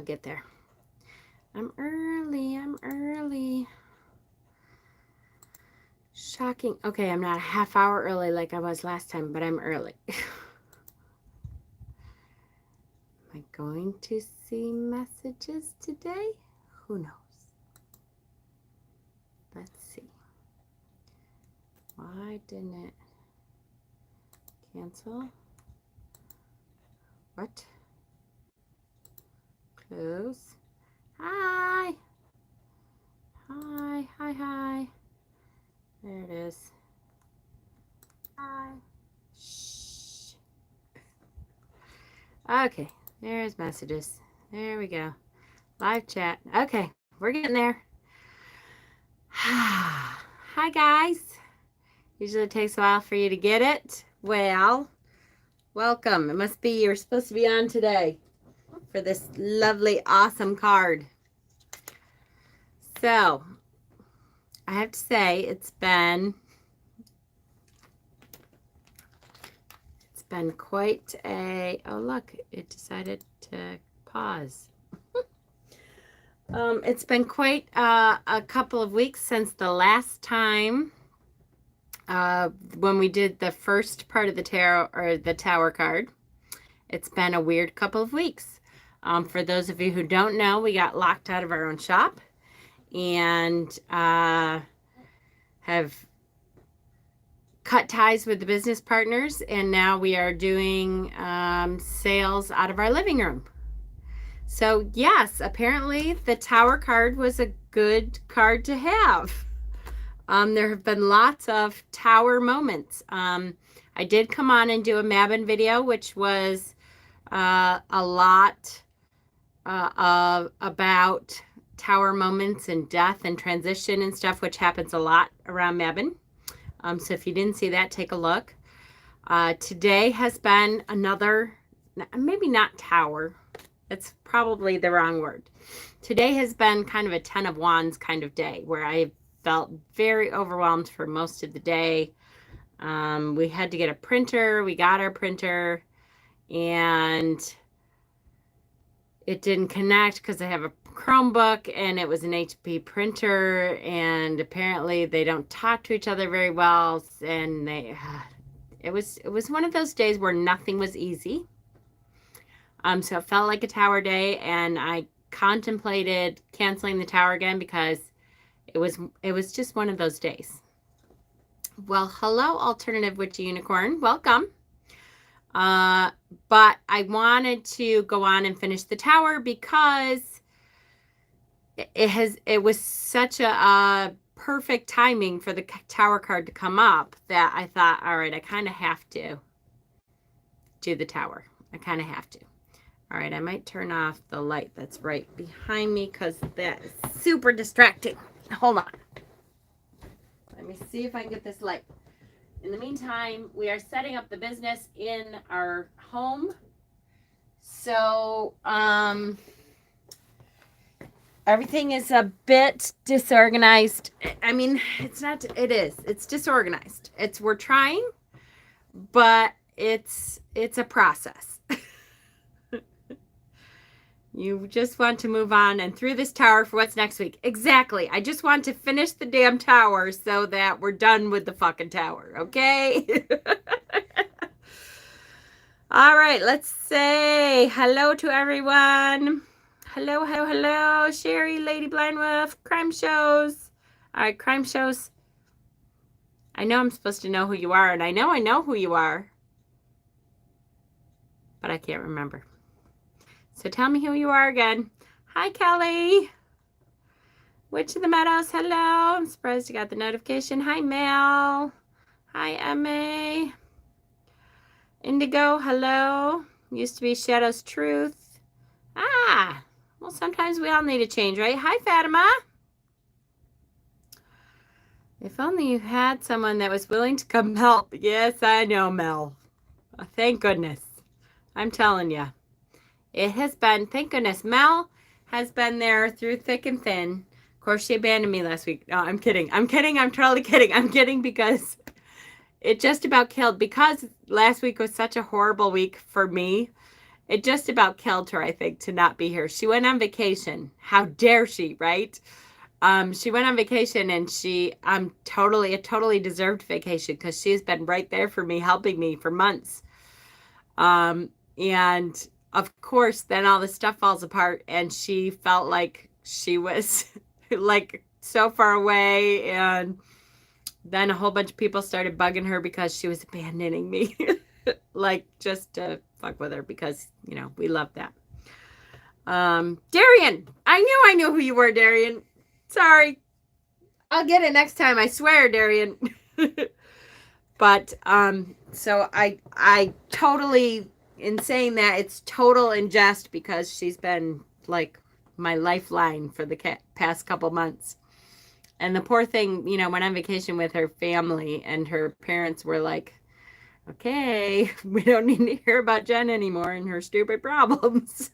I'll get there. I'm early. Shocking. Okay, I'm not a half hour early like I was last time, but I'm early. Am I going to see messages today? Who knows? Let's see. Why didn't it cancel? What? Close. Hi. Hi. There it is. Hi. Shh. Okay, there's messages. There we go. Live chat. Okay, we're getting there. Hi, guys. Usually it takes a while for you to get it. Well, welcome. It must be you're supposed to be on today for this lovely, awesome card. So, I have to say it's been quite a, oh look, it decided to pause. It's been quite a couple of weeks since the last time when we did the first part of the tarot or the tower card. It's been a weird couple of weeks. For those of you who don't know, we got locked out of our own shop and have cut ties with the business partners, and now we are doing sales out of our living room. So yes, apparently the tower card was a good card to have. There have been lots of tower moments. I did come on and do a Mabin video, which was a lot about tower moments and death and transition and stuff, which happens a lot around Mabin. So if you didn't see that, take a look. Today has been another, maybe not tower. It's probably the wrong word. Today has been kind of a 10 of Wands kind of day where I felt very overwhelmed for most of the day. We had to get a printer. We got our printer and it didn't connect because I have a Chromebook and it was an HP printer, and apparently they don't talk to each other very well, and it was one of those days where nothing was easy. So it felt like a tower day, and I contemplated canceling the tower again because it was just one of those days. Well, hello, Alternative Witchy Unicorn. Welcome. But I wanted to go on and finish the tower because it was such a perfect timing for the tower card to come up that I thought, all right, I kind of have to do the tower. I kind of have to. All right, I might turn off the light that's right behind me because that is super distracting. Hold on. Let me see if I can get this light. In the meantime, we are setting up the business in our home. So, everything is a bit disorganized. I mean, it's not, it is. It's disorganized. We're trying, but it's a process. You just want to move on and through this tower for what's next week. Exactly. I just want to finish the damn tower so that we're done with the fucking tower, okay? All right, let's say hello to everyone. Hello. Sherry, Lady Blind Wolf, Crime Shows. All right, Crime Shows. I know I'm supposed to know who you are, and I know who you are. But I can't remember. So tell me who you are again. Hi, Kelly. Witch of the Meadows, hello. I'm surprised you got the notification. Hi, Mel. Hi, Emma. Indigo, hello. Used to be Shadow's Truth. Ah, well, sometimes we all need a change, right? Hi, Fatima. If only you had someone that was willing to come help. Yes, I know, Mel. Thank goodness. I'm telling you. It has been, thank goodness, Mel has been there through thick and thin. Of course, she abandoned me last week. No, I'm kidding. I'm totally kidding. I'm kidding because it just about killed. Because last week was such a horrible week for me. it just about killed her, I think, to not be here. She went on vacation. How dare she, right? She went on vacation, and a totally deserved vacation, because she's been right there for me, helping me for months. And of course, then all this stuff falls apart, and she felt like she was like so far away. And then a whole bunch of people started bugging her because she was abandoning me, like just to fuck with her, because, you know, we love that. Darian, I knew who you were, Darian. Sorry. I'll get it next time, I swear, Darian. But, so I totally, in saying that, it's total in jest, because she's been like my lifeline for the past couple months. And the poor thing, you know, went on vacation with her family, and her parents were like, okay, we don't need to hear about Jen anymore and her stupid problems.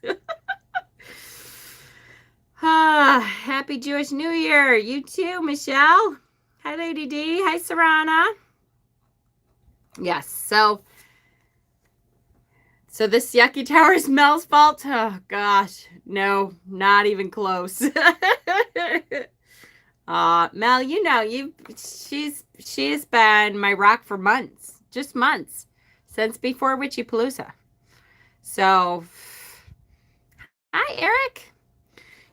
Happy Jewish New Year. You too, Michelle. Hi, Lady D. Hi, Sarana. Yes, so this yucky tower is Mel's fault? Oh, gosh. No, not even close. Mel, you know, she's been my rock for months, just months, since before Witchypalooza. So, hi, Eric.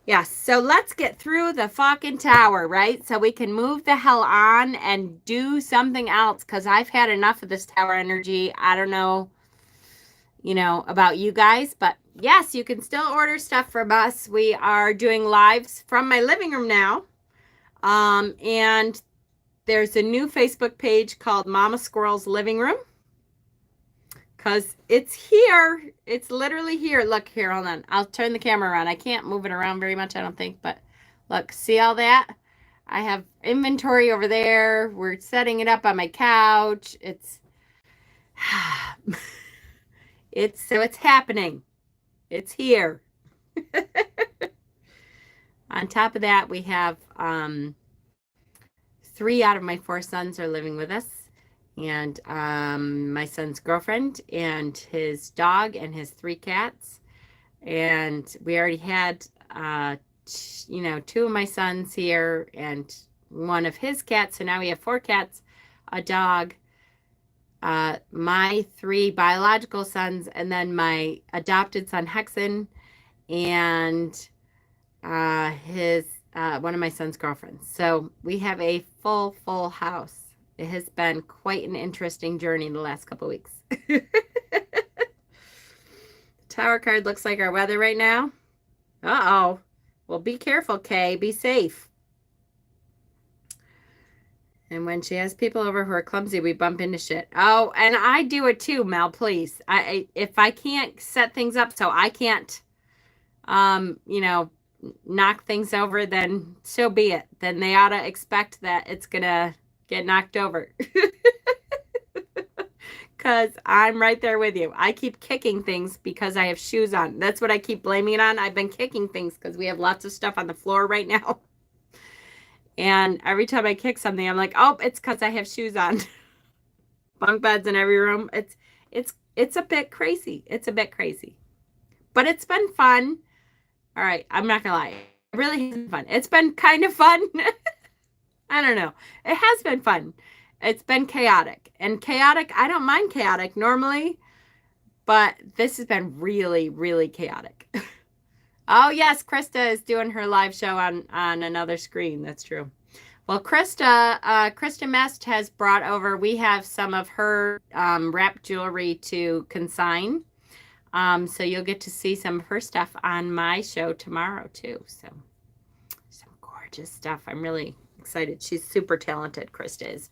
Yes, so let's get through the fucking tower, right? So we can move the hell on and do something else, because I've had enough of this tower energy. I don't know, you know, about you guys, but yes, you can still order stuff from us. We are doing lives from my living room now. And there's a new Facebook page called Mama Squirrel's Living Room, because it's here. It's literally here. Look here, hold on. I'll turn the camera around. I can't move it around very much, I don't think, but look, see all that? I have inventory over there. We're setting it up on my couch. It's it's happening. It's here. On top of that, we have 3 out of my 4 sons are living with us, and my son's girlfriend and his dog and his 3 cats. And we already had, you know, 2 of my sons here and 1 of his cats. So now we have 4 cats, a dog, my 3 biological sons, and then my adopted son Hexen, and his one of my son's girlfriends. So we have a full house. It has been quite an interesting journey the last couple weeks. Tower card looks like our weather right now. Uh-oh. Well, be careful, Kay. Be safe. And when she has people over who are clumsy, we bump into shit. Oh, and I do it too, Mel, please. If I can't set things up so I can't, you know, knock things over, then so be it. Then they ought to expect that it's going to get knocked over. Because I'm right there with you. I keep kicking things because I have shoes on. That's what I keep blaming it on. I've been kicking things because we have lots of stuff on the floor right now. And every time I kick something, I'm like, oh, it's because I have shoes on. Bunk beds in every room. It's a bit crazy. It's a bit crazy. But it's been fun. All right, I'm not going to lie. It really has been fun. It's been kind of fun. I don't know. It has been fun. It's been chaotic. And chaotic, I don't mind chaotic normally, but this has been really, really chaotic. Oh, yes, Krista is doing her live show on another screen. That's true. Well, Krista Mest has brought over, we have some of her wrap jewelry to consign. So you'll get to see some of her stuff on my show tomorrow, too. So some gorgeous stuff. I'm really excited. She's super talented, Krista is.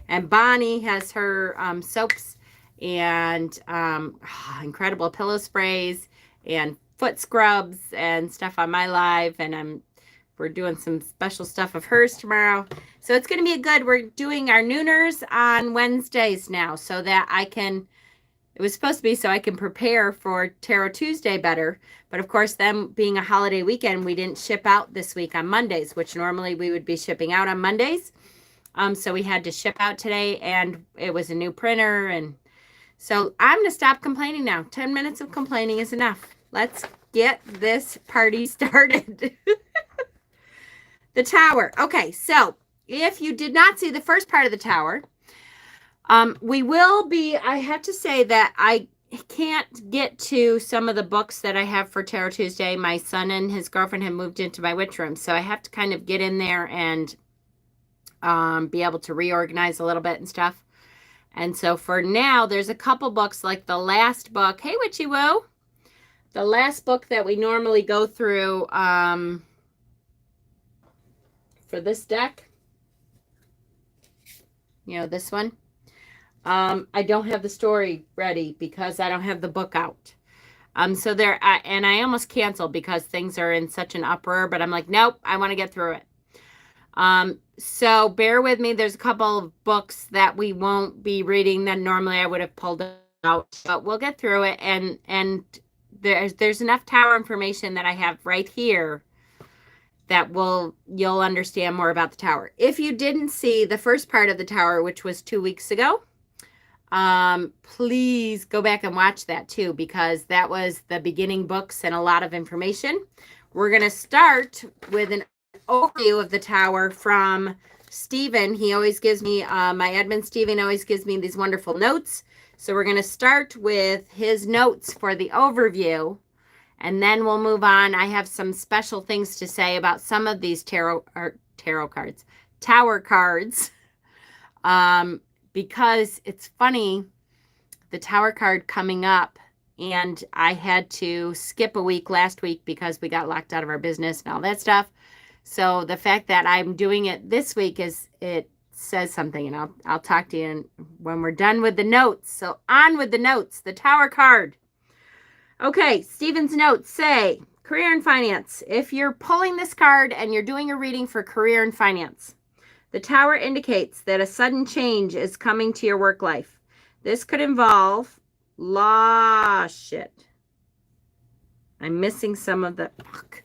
And Bonnie has her soaps and incredible pillow sprays and foot scrubs and stuff on my live. And we're doing some special stuff of hers tomorrow. So it's going to be good. We're doing our nooners on Wednesdays now so that I can... It was supposed to be so I can prepare for Taro Tuesday better. But of course, them being a holiday weekend, we didn't ship out this week on Mondays, which normally we would be shipping out on Mondays. So we had to ship out today, and it was a new printer. And So I'm going to stop complaining now. 10 minutes of complaining is enough. Let's get this party started. The tower. Okay, so if you did not see the first part of the tower, I have to say that I can't get to some of the books that I have for Tarot Tuesday. My son and his girlfriend have moved into my witch room, so I have to kind of get in there and be able to reorganize a little bit and stuff. And so for now, there's a couple books, like the last book. Hey, Witchy Woo! The last book that we normally go through for this deck, you know, this one. I don't have the story ready because I don't have the book out. So there, and I almost canceled because things are in such an uproar, but I'm like, nope, I want to get through it. So bear with me. There's a couple of books that we won't be reading that normally I would have pulled out, but we'll get through it. And there's enough tower information that I have right here that you'll understand more about the tower. If you didn't see the first part of the tower, which was 2 weeks ago, please go back and watch that too, because that was the beginning books and a lot of information. We're going to start with an overview of the tower from Stephen. He always gives me, my admin Stephen always gives me these wonderful notes. So we're going to start with his notes for the overview, and then we'll move on. I have some special things to say about some of these tower cards. Because it's funny, the tower card coming up, and I had to skip a week last week because we got locked out of our business and all that stuff. So the fact that I'm doing it this week it says something, and I'll talk to you when we're done with the notes. So on with the notes, the tower card. Okay, Stephen's notes say, career and finance. If you're pulling this card and you're doing a reading for career and finance, the tower indicates that a sudden change is coming to your work life. This could involve shit. I'm missing some of the, fuck.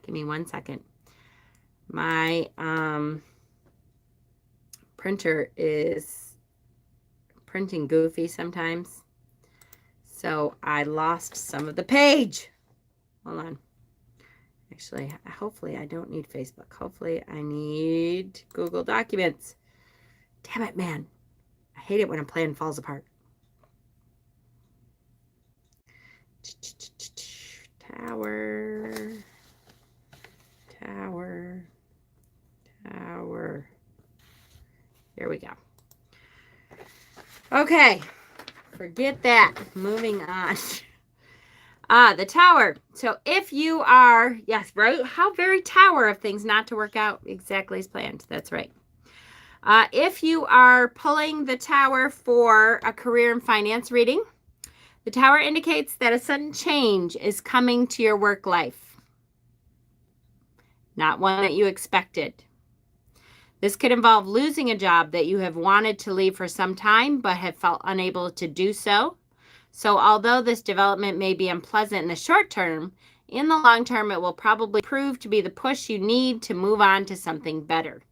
Give me 1 second. My printer is printing goofy sometimes. So I lost some of the page. Hold on. Actually, hopefully I don't need Facebook. Hopefully I need Google Documents. Damn it, man. I hate it when a plan falls apart. Tower. Here we go. Okay. Forget that. Moving on. The tower. So if you are, yes, right? How very tower of things not to work out exactly as planned. That's right. If you are pulling the tower for a career and finance reading, the tower indicates that a sudden change is coming to your work life. Not one that you expected. This could involve losing a job that you have wanted to leave for some time but have felt unable to do so. So although this development may be unpleasant in the short term, in the long term, it will probably prove to be the push you need to move on to something better.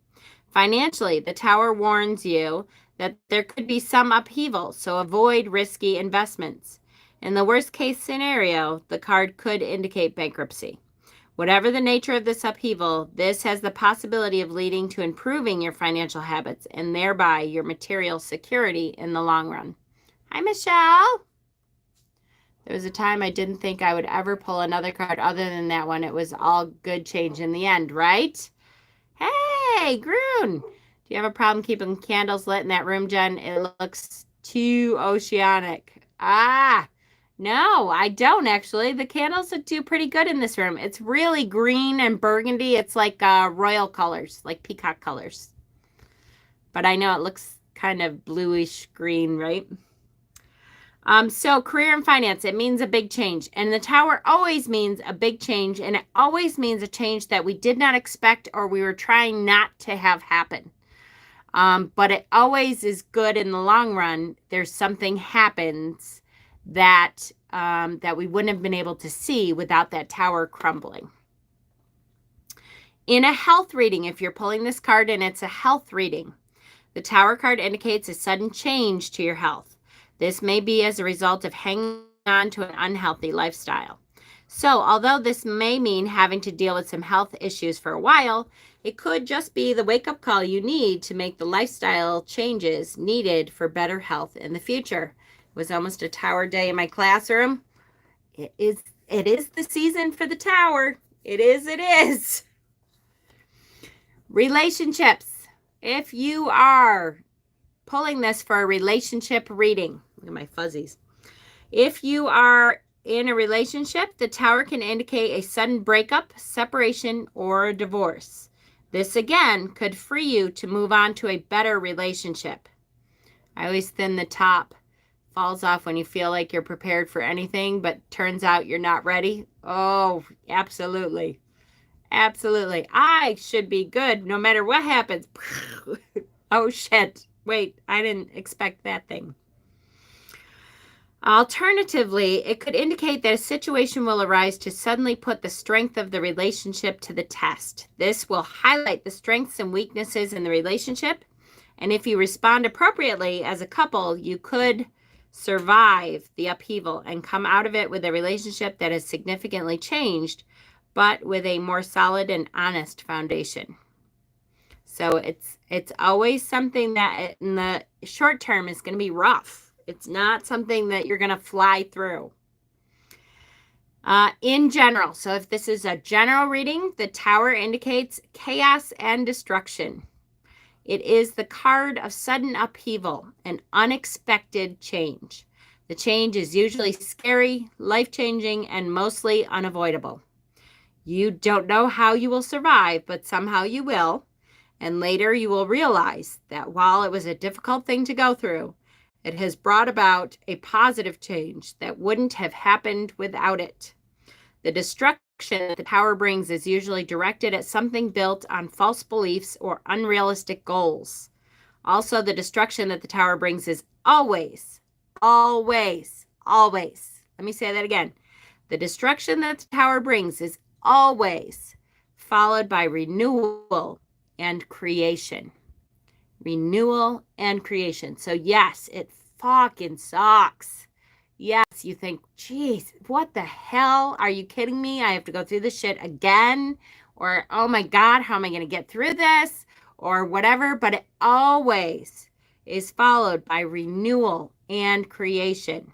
Financially, the tower warns you that there could be some upheaval, so avoid risky investments. In the worst case scenario, the card could indicate bankruptcy. Whatever the nature of this upheaval, this has the possibility of leading to improving your financial habits and thereby your material security in the long run. Hi, Michelle. There was a time I didn't think I would ever pull another card other than that one. It was all good change in the end, right? Hey, Crone. Do you have a problem keeping candles lit in that room, Jen? It looks too oceanic. No, I don't actually. The candles do pretty good in this room. It's really green and burgundy. It's like royal colors, like peacock colors. But I know it looks kind of bluish green, right? So career and finance, it means a big change. And the tower always means a big change. And it always means a change that we did not expect or we were trying not to have happen. But it always is good in the long run. There's something happens that we wouldn't have been able to see without that tower crumbling. In a health reading, if you're pulling this card and it's a health reading, the tower card indicates a sudden change to your health. This may be as a result of hanging on to an unhealthy lifestyle. So, although this may mean having to deal with some health issues for a while, it could just be the wake-up call you need to make the lifestyle changes needed for better health in the future. It was almost a tower day in my classroom. It is the season for the tower. It is. Relationships. If you are pulling this for a relationship reading, look at my fuzzies. If you are in a relationship, the tower can indicate a sudden breakup, separation, or a divorce. This again could free you to move on to a better relationship. I always thin the top. Falls off when you feel like you're prepared for anything, but turns out you're not ready. Oh, absolutely. Absolutely. I should be good no matter what happens. Oh, shit. Wait, I didn't expect that thing. Alternatively, it could indicate that a situation will arise to suddenly put the strength of the relationship to the test. This will highlight the strengths and weaknesses in the relationship. And if you respond appropriately as a couple, you could survive the upheaval and come out of it with a relationship that has significantly changed, but with a more solid and honest foundation. So it's always something that in the short term is going to be rough. It's not something that you're going to fly through. In general, so if this is a general reading, the tower indicates chaos and destruction. It is the card of sudden upheaval and unexpected change. The change is usually scary, life-changing, and mostly unavoidable. You don't know how you will survive, but somehow you will. And later you will realize that while it was a difficult thing to go through, it has brought about a positive change that wouldn't have happened without it. The destruction that the tower brings is usually directed at something built on false beliefs or unrealistic goals. Also, the destruction that the tower brings is always. Let me say that again. The destruction that the tower brings is always followed by renewal and creation. Renewal and creation. So yes, it fucking sucks. Yes, you think, geez, what the hell? Are you kidding me? I have to go through this shit again? Or, oh my God, how am I going to get through this? Or whatever. But it always is followed by renewal and creation.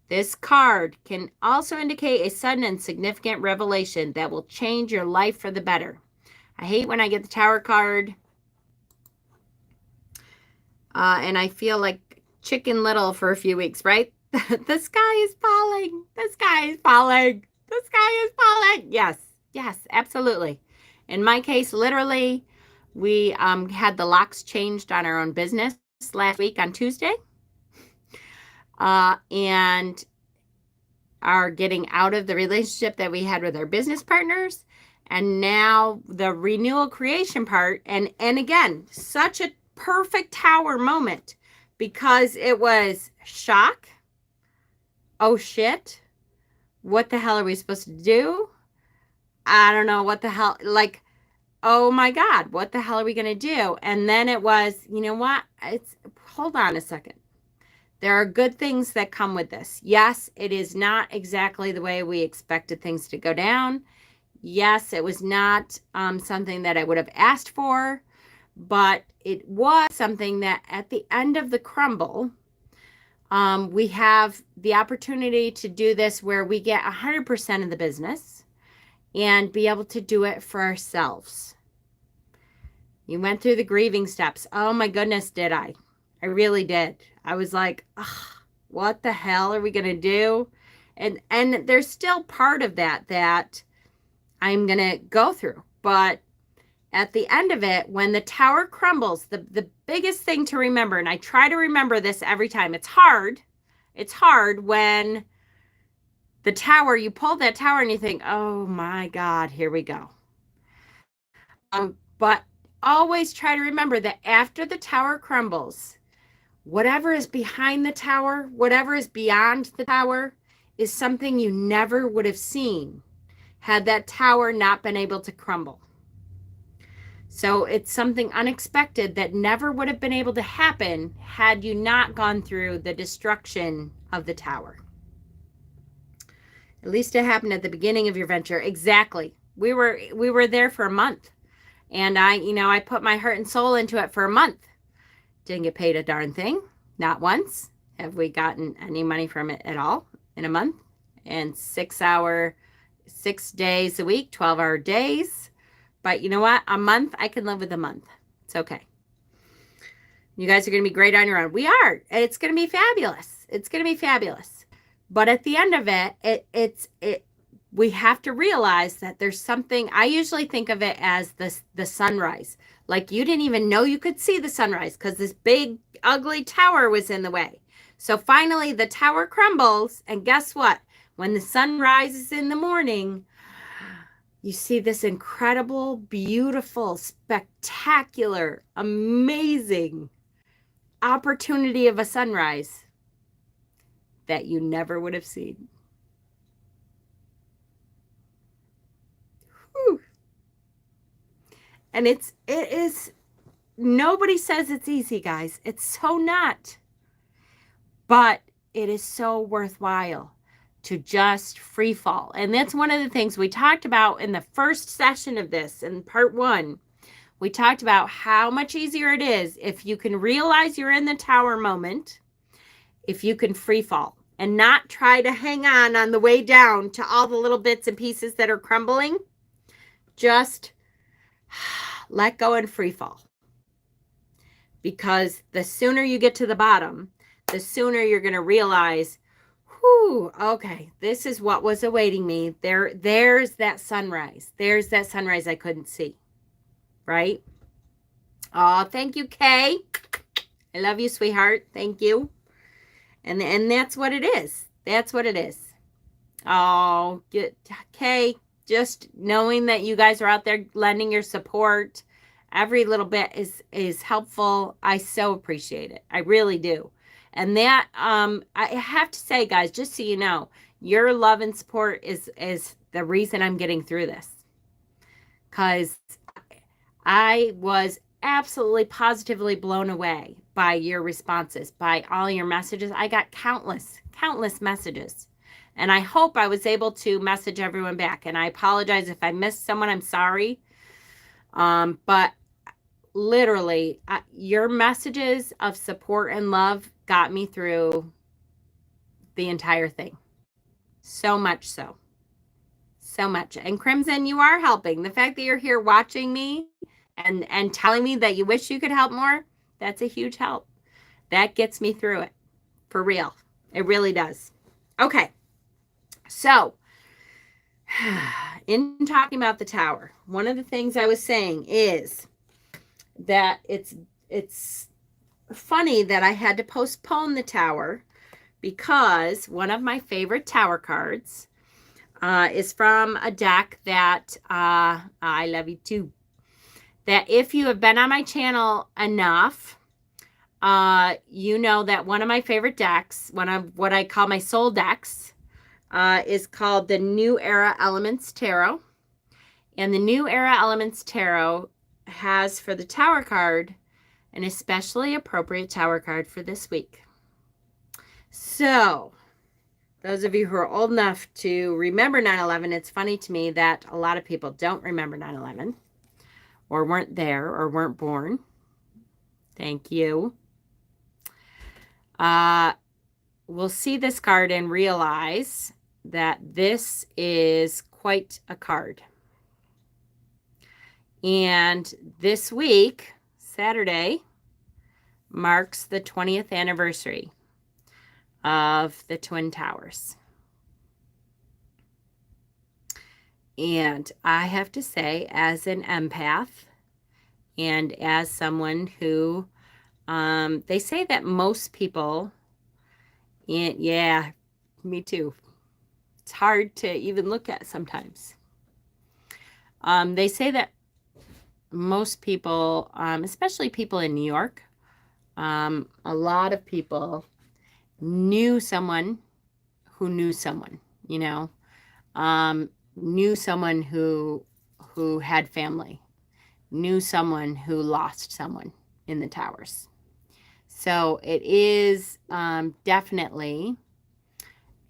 This card can also indicate a sudden and significant revelation that will change your life for the better. I hate when I get the tower card and I feel like Chicken Little for a few weeks, right? The sky is falling. The sky is falling. The sky is falling. Yes, absolutely. In my case, literally, we had the locks changed on our own business last week on Tuesday. And are getting out of the relationship that we had with our business partners. And now the renewal creation part. And again, such a perfect tower moment because it was shock. Oh shit. What the hell are we supposed to do? I don't know what the hell, like, oh my God, what the hell are we going to do? And then it was, you know what? Hold on a second. There are good things that come with this. Yes, it is not exactly the way we expected things to go down. Yes, it was not something that I would have asked for, but it was something that at the end of the crumble, we have the opportunity to do this where we get 100% of the business and be able to do it for ourselves. You went through the grieving steps. Oh my goodness, did I? I really did. I was like, what the hell are we going to do? And there's still part of that I'm going to go through. But at the end of it, when the tower crumbles, the biggest thing to remember, and I try to remember this every time, it's hard. It's hard when the tower, you pull that tower and you think, oh my God, here we go. But always try to remember that after the tower crumbles, whatever is behind the tower, whatever is beyond the tower, is something you never would have seen had that tower not been able to crumble. So it's something unexpected that never would have been able to happen had you not gone through the destruction of the tower. At least it happened at the beginning of your venture. Exactly. We were there for a month. And I put my heart and soul into it for a month. Didn't get paid a darn thing. Not once have we gotten any money from it at all in a month. And 6 days a week, 12-hour days. But you know what? A month, I can live with a month. It's okay. You guys are going to be great on your own. We are. It's going to be fabulous. It's going to be fabulous. But at the end of it, we have to realize that there's something. I usually think of it as the sunrise. Like you didn't even know you could see the sunrise because this big, ugly tower was in the way. So finally, the tower crumbles. And guess what? When the sun rises in the morning, you see this incredible, beautiful, spectacular, amazing opportunity of a sunrise that you never would have seen. Whew. And it is, nobody says it's easy, guys. It's so not. But it is so worthwhile to just free fall. And that's one of the things we talked about in the first session of this, in part 1. We talked about how much easier it is if you can realize you're in the tower moment, if you can free fall and not try to hang on the way down to all the little bits and pieces that are crumbling. Just let go and free fall. Because the sooner you get to the bottom, the sooner you're going to realize, whew, okay, this is what was awaiting me. There's that sunrise. There's that sunrise I couldn't see. Right? Oh, thank you, Kay. I love you, sweetheart. Thank you. And that's what it is. That's what it is. Oh, Kay, just knowing that you guys are out there lending your support, every little bit is helpful. I so appreciate it. I really do. And that, I have to say, guys, just so you know, your love and support is the reason I'm getting through this. Because I was absolutely positively blown away by your responses, by all your messages. I got countless messages. And I hope I was able to message everyone back. And I apologize if I missed someone. I'm sorry. But literally, your messages of support and love got me through the entire thing. So much so. So much. And Crimson, you are helping. The fact that you're here watching me and telling me that you wish you could help more, that's a huge help. That gets me through it. For real. It really does. Okay. So, in talking about the tower, one of the things I was saying is that it's funny that I had to postpone the tower because one of my favorite tower cards is from a deck that I love you too. That if you have been on my channel enough, you know that one of my favorite decks, one of what I call my soul decks, is called the New Era Elements Tarot. And the New Era Elements Tarot has for the tower card an especially appropriate tower card for this week. So, those of you who are old enough to remember 9/11, it's funny to me that a lot of people don't remember 9/11 or weren't there or weren't born. Thank you. We'll see this card and realize that this is quite a card. And this week, Saturday, marks the 20th anniversary of the Twin Towers. And I have to say, as an empath and as someone who, they say that most people, yeah, me too. It's hard to even look at sometimes. They say that most people, especially people in New York, a lot of people knew someone who knew someone, you know, knew someone who had family knew someone who lost someone in the towers. So it is definitely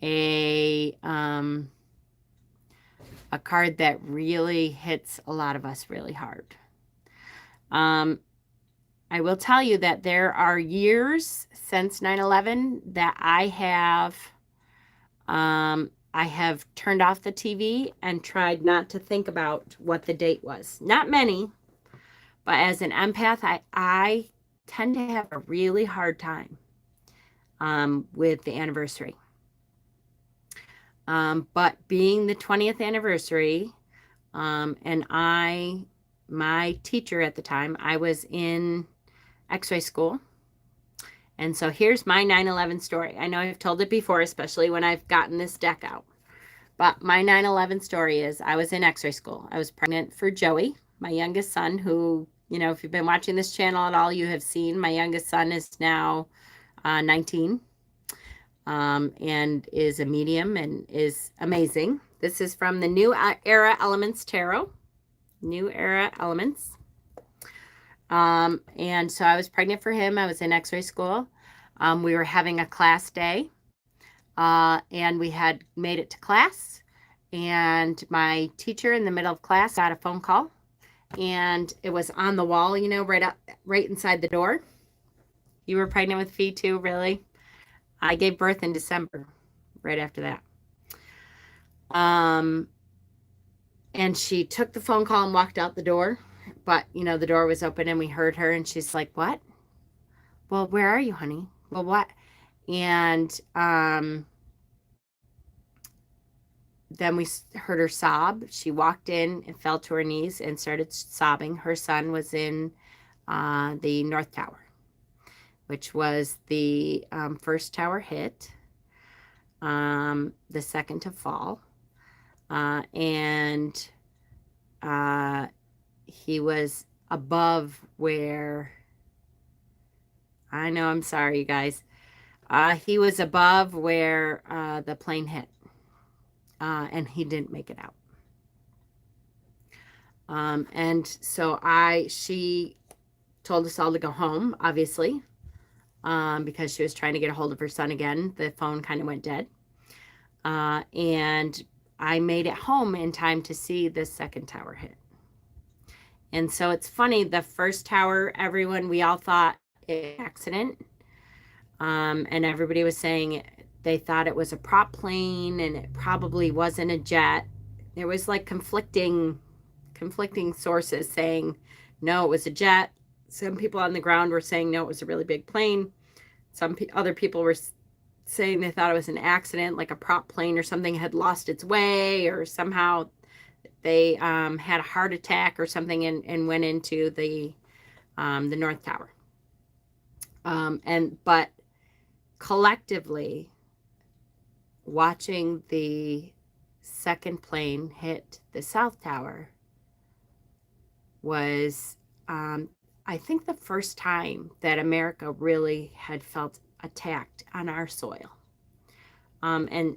a card that really hits a lot of us really hard. I will tell you that there are years since 9/11 that I have turned off the TV and tried not to think about what the date was. Not many, but as an empath, I tend to have a really hard time with the anniversary. But being the 20th anniversary, and my teacher at the time, I was in X-ray school. And so here's my 9/11 story. I know I've told it before, especially when I've gotten this deck out. But my 9/11 story is I was in X-ray school. I was pregnant for Joey, my youngest son, who, if you've been watching this channel at all, you have seen my youngest son is now 19 and is a medium and is amazing. This is from the New Era Elements Tarot. New Era Elements. And so I was pregnant for him. I was in X-ray school. We were having a class day, and we had made it to class, and my teacher in the middle of class got a phone call, and it was on the wall, right inside the door. You were pregnant with Fee too, really? I gave birth in December, right after that. And she took the phone call and walked out the door. But, the door was open and we heard her and she's like, "What? Well, where are you, honey? Well, what?" And then we heard her sob. She walked in and fell to her knees and started sobbing. Her son was in the North Tower, which was the first tower hit, the second to fall. And he was above where, I know, I'm sorry, you guys. He was above where the plane hit, and he didn't make it out. And so she told us all to go home, obviously, because she was trying to get a hold of her son again. The phone kind of went dead. And I made it home in time to see the second tower hit. And so it's funny, the first tower, we all thought it was an accident. And everybody was saying they thought it was a prop plane and it probably wasn't a jet. There was like conflicting sources saying, no, it was a jet. Some people on the ground were saying, no, it was a really big plane. Some other people were saying they thought it was an accident, like a prop plane or something had lost its way, or somehow they had a heart attack or something and went into the North Tower. But collectively, watching the second plane hit the South Tower was, I think, the first time that America really had felt attacked on our soil. And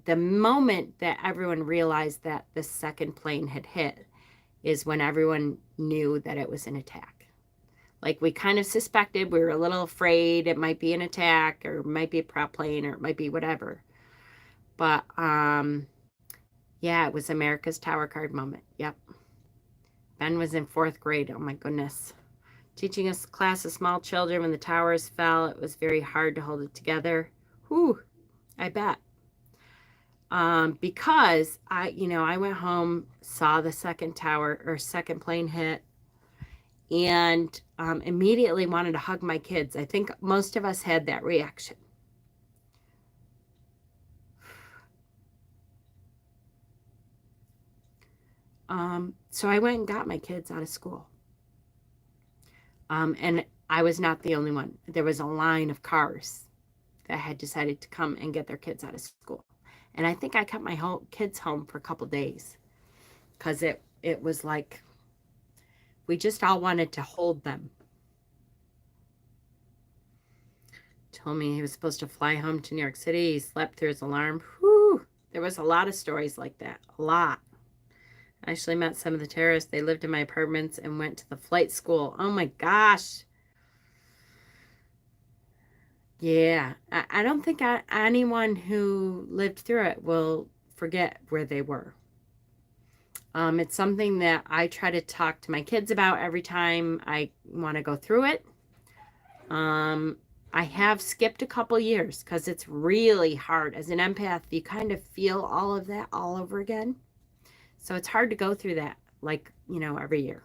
the moment that everyone realized that the second plane had hit is when everyone knew that it was an attack. Like, we kind of suspected, we were a little afraid it might be an attack, or it might be a prop plane, or it might be whatever. But yeah, it was America's Tower card moment. Yep. Ben was in 4th grade. Oh my goodness. Teaching a class of small children when the towers fell. It was very hard to hold it together. Whew, I bet. Because I went home, saw the second plane hit, and immediately wanted to hug my kids. I think most of us had that reaction. So I went and got my kids out of school. And I was not the only one. There was a line of cars that had decided to come and get their kids out of school. And I think I kept my kids home for a couple days because it was like we just all wanted to hold them. Told me he was supposed to fly home to New York City. He slept through his alarm. Whew. There was a lot of stories like that. A lot. I actually met some of the terrorists. They lived in my apartments and went to the flight school. Oh my gosh. Yeah. I don't think anyone who lived through it will forget where they were. It's something that I try to talk to my kids about every time I want to go through it. I have skipped a couple years because it's really hard. As an empath, you kind of feel all of that all over again. So it's hard to go through that, like, every year.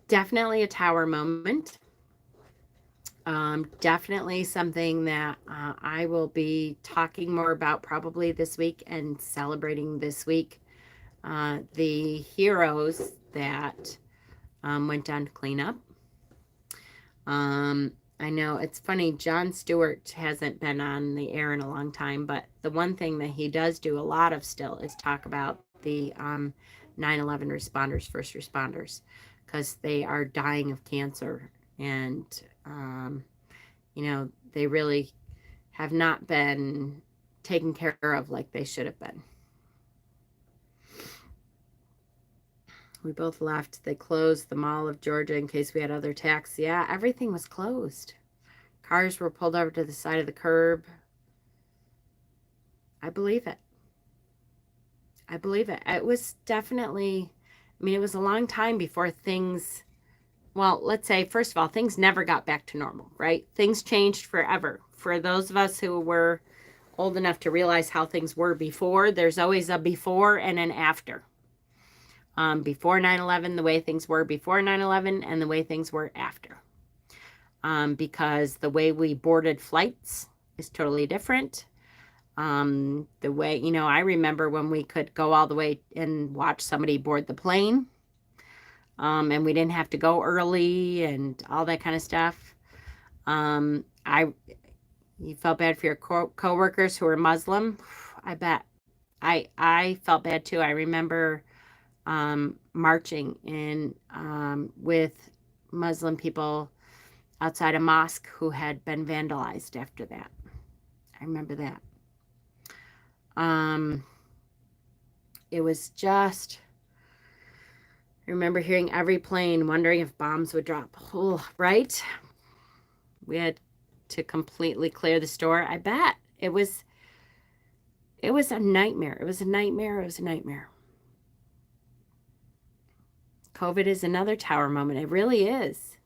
Definitely a tower moment. Definitely something that I will be talking more about probably this week and celebrating this week. The heroes that went down to clean up. I know it's funny, Jon Stewart hasn't been on the air in a long time, but the one thing that he does do a lot of still is talk about the 9/11 responders, first responders, because they are dying of cancer. And, they really have not been taken care of like they should have been. We both left. They closed the Mall of Georgia in case we had other attacks. Yeah, everything was closed. Cars were pulled over to the side of the curb. I believe it. I believe it. It was definitely, it was a long time before things, well, let's say, first of all, things never got back to normal, right? Things changed forever. For those of us who were old enough to realize how things were before, there's always a before and an after. Before 9/11, the way things were before 9/11, and the way things were after. Because the way we boarded flights is totally different. The way, I remember when we could go all the way and watch somebody board the plane. And we didn't have to go early and all that kind of stuff. You felt bad for your co-workers who were Muslim. I bet. I felt bad too. I remember marching in with Muslim people outside a mosque who had been vandalized after that. I remember that. It was just, I remember hearing every plane, wondering if bombs would drop. Oh, right? We had to completely clear the store. I bet. It was a nightmare. It was a nightmare. It was a nightmare. COVID is another tower moment. It really is.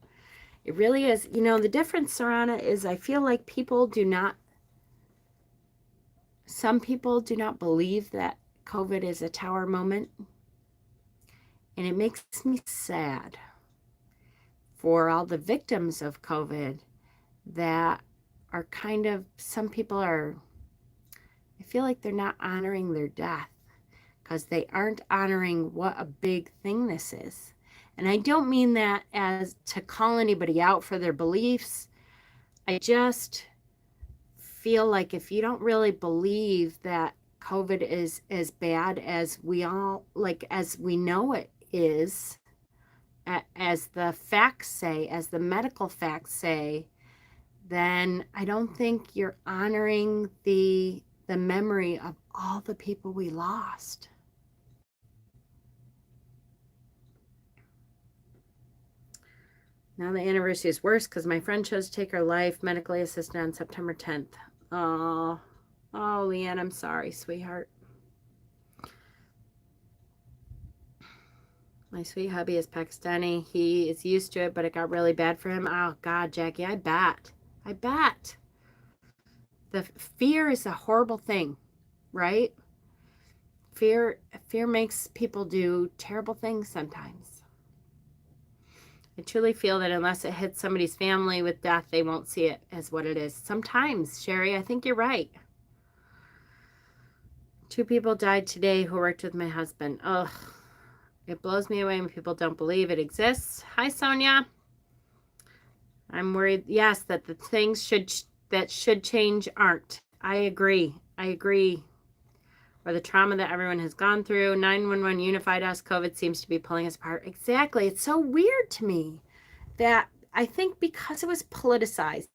It really is. The difference, Sarana, is I feel like some people do not believe that COVID is a tower moment. And it makes me sad for all the victims of COVID that are some people I feel like they're not honoring their death because they aren't honoring what a big thing this is. And I don't mean that as to call anybody out for their beliefs. I just feel like if you don't really believe that COVID is as bad as we know it is, as the facts say, as the medical facts say, then I don't think you're honoring the memory of all the people we lost. Now the anniversary is worse because my friend chose to take her life medically assisted on September 10th. Oh, Leanne, I'm sorry, sweetheart. My sweet hubby is Pakistani. He is used to it, but it got really bad for him. Oh, God, Jackie, I bet. The fear is a horrible thing, right? Fear makes people do terrible things sometimes. I truly feel that unless it hits somebody's family with death, they won't see it as what it is. Sometimes, Sherry, I think you're right. 2 people died today who worked with my husband. Ugh. It blows me away when people don't believe it exists. Hi, Sonia. I'm worried, yes, that the things that should change aren't. I agree. Or the trauma that everyone has gone through. 911 unified us. COVID seems to be pulling us apart. Exactly. It's so weird to me that I think because it was politicized,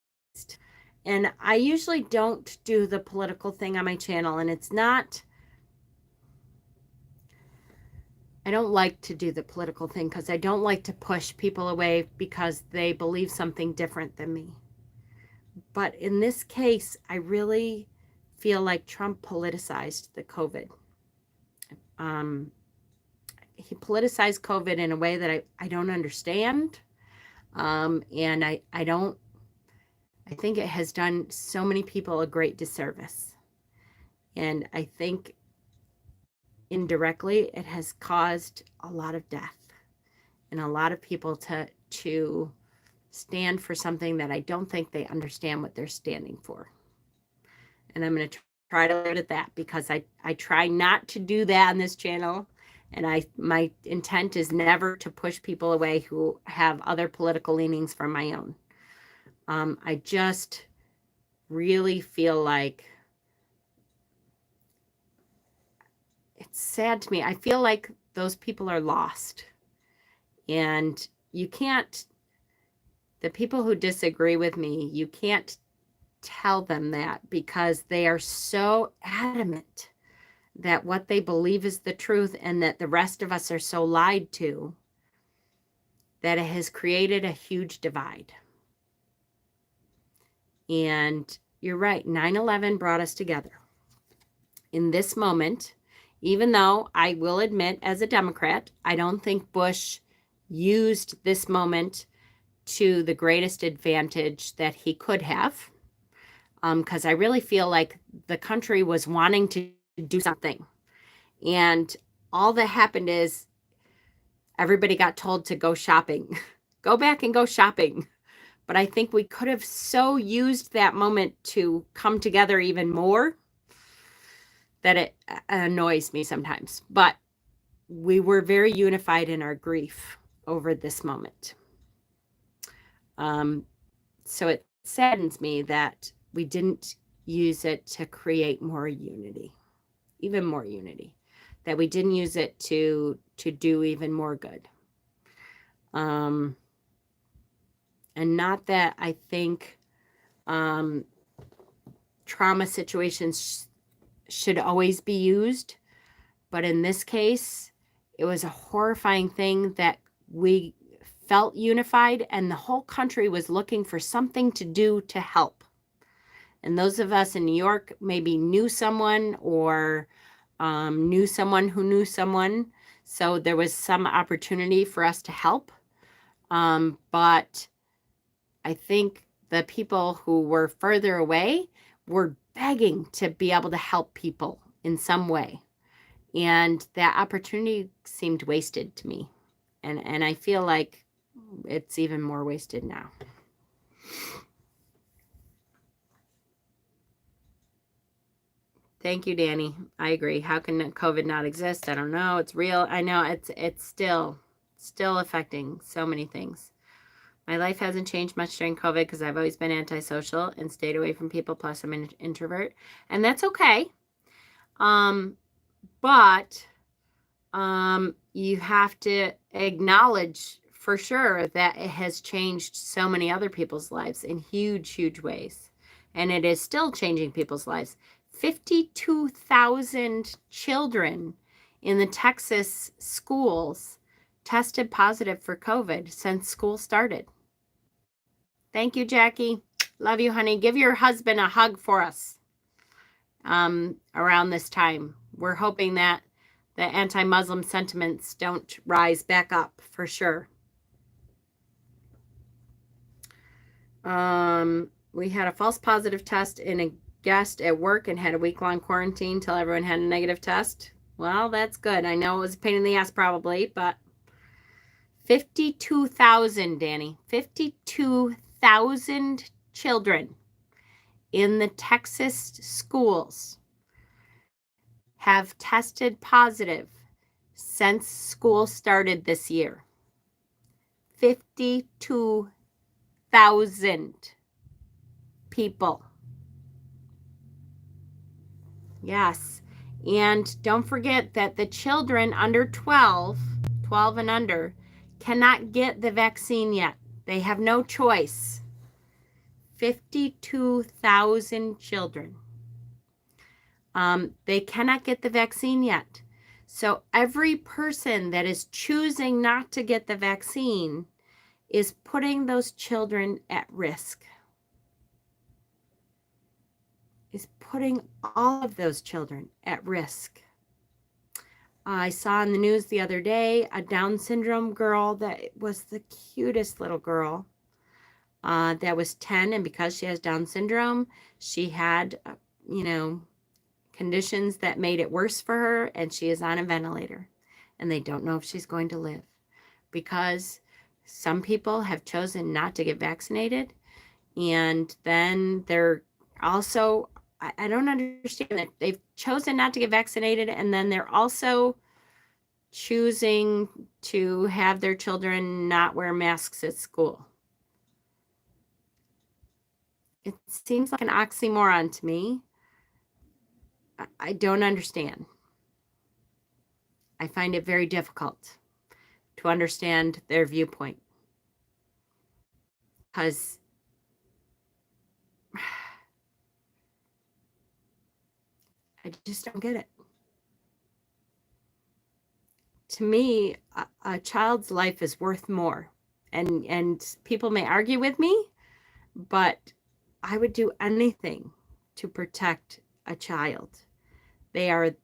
and I usually don't do the political thing on my channel, and it's not I don't like to do the political thing because I don't like to push people away because they believe something different than me. But in this case, I really feel like Trump politicized the COVID. He politicized COVID in a way that I don't understand. And I think it has done so many people a great disservice. And I think indirectly it has caused a lot of death and a lot of people to stand for something that I don't think they understand what they're standing for. And I'm going to try to leave it at that, because I try not to do that on this channel. And my intent is never to push people away who have other political leanings from my own. I just really feel like it's sad to me. I feel like those people are lost. And you can't, the people who disagree with me, you can't tell them that, because they are so adamant that what they believe is the truth and that the rest of us are so lied to, that it has created a huge divide. And you're right, 9/11 brought us together. In this moment, even though I will admit, as a Democrat, I don't think Bush used this moment to the greatest advantage that he could have, because I really feel like the country was wanting to do something. And all that happened is everybody got told to go shopping. Go back and go shopping. But I think we could have so used that moment to come together even more that it annoys me sometimes. But we were very unified in our grief over this moment. So it saddens me that we didn't use it to create more unity, even more unity, that we didn't use it to do even more good. And not that I think trauma situations should always be used, but in this case, it was a horrifying thing that we felt unified, and the whole country was looking for something to do to help. And those of us in New York maybe knew someone, or knew someone who knew someone. So there was some opportunity for us to help. But I think the people who were further away were begging to be able to help people in some way. And that opportunity seemed wasted to me. And I feel like it's even more wasted now. Thank you, Danny. I agree. How can COVID not exist? I don't know. It's real. I know it's still affecting so many things. My life hasn't changed much during COVID because I've always been antisocial and stayed away from people. Plus, I'm an introvert, and that's okay. But you have to acknowledge for sure that it has changed so many other people's lives in huge, huge ways, and it is still changing people's lives. 52,000 children in the Texas schools tested positive for COVID since school started. Thank you, Jackie. Love you, honey. Give your husband a hug for us around this time. We're hoping that the anti-Muslim sentiments don't rise back up for sure. We had a false positive test in a guest at work and had a week-long quarantine till everyone had a negative test. Well, that's good. I know it was a pain in the ass probably, but 52,000, Danny. 52,000 children in the Texas schools have tested positive since school started this year. 52,000 people. Yes. And don't forget that the children under 12 and under, cannot get the vaccine yet. They have no choice. 52,000 children. They cannot get the vaccine yet. So every person that is choosing not to get the vaccine is putting those children at risk. Is putting all of those children at risk. I saw in the news the other day a Down syndrome girl that was the cutest little girl that was 10, and because she has Down syndrome, she had, conditions that made it worse for her, and she is on a ventilator, and they don't know if she's going to live because some people have chosen not to get vaccinated, and then they're also, I don't understand that they've chosen not to get vaccinated, and then they're also choosing to have their children not wear masks at school. It seems like an oxymoron to me. I don't understand. I find it very difficult to understand their viewpoint because I just don't get it. To me, a child's life is worth more. And people may argue with me, but I would do anything to protect a child. They are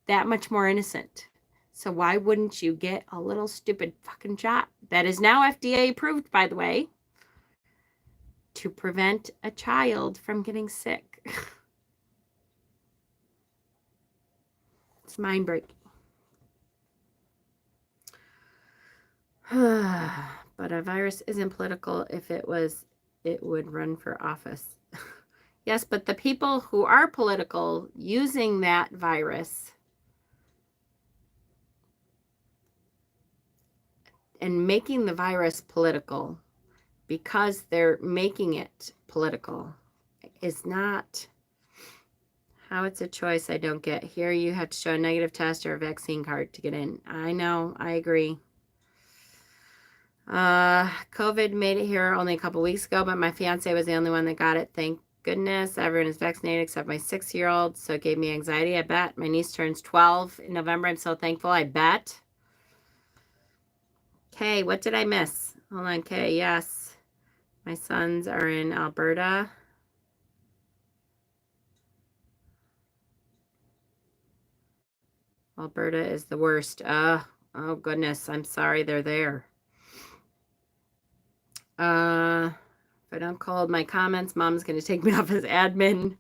that much more innocent. So why wouldn't you get a little stupid fucking shot that is now FDA approved, by the way, to prevent a child from getting sick? It's mind-breaking. But a virus isn't political. If it was, it would run for office. Yes, but the people who are political using that virus and making the virus political because they're making it political is not how it's a choice. I don't get. Here you have to show a negative test or a vaccine card to get in. I know, I agree. COVID made it here only a couple weeks ago, but my fiance was the only one that got it. Thank goodness everyone is vaccinated except my 6-year-old, so it gave me anxiety. I bet. My niece turns 12 in November. I'm so thankful. I bet. Okay, what did I miss? Hold on, okay, yes. My sons are in Alberta. Alberta is the worst. Oh goodness, I'm sorry they're there. If I don't call my comments, Mom's going to take me off as admin.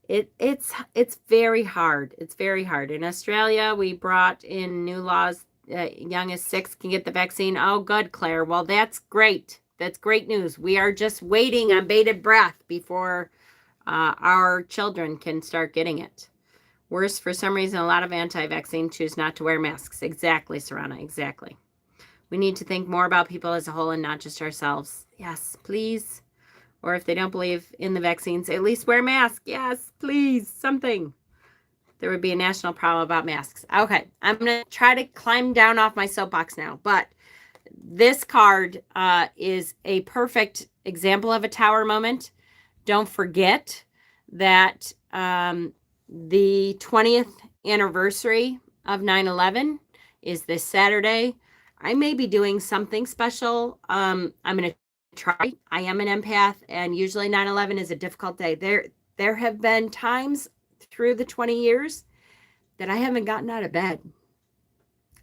It's very hard. It's very hard. In Australia, we brought in new laws. Young as 6 can get the vaccine. Oh, good, Claire. Well, that's great. That's great news. We are just waiting on bated breath before our children can start getting it. Worse, for some reason, a lot of anti-vaccine choose not to wear masks. Exactly, Sarana, exactly. We need to think more about people as a whole and not just ourselves. Yes, please. Or if they don't believe in the vaccines, at least wear masks. Yes, please, something. There would be a national problem about masks. Okay, I'm going to try to climb down off my soapbox now. But this card is a perfect example of a tower moment. Don't forget that the 20th anniversary of 9/11 is this Saturday. I may be doing something special. I'm going to try. I am an empath, and usually 9/11 is a difficult day. There have been times through the 20 years that I haven't gotten out of bed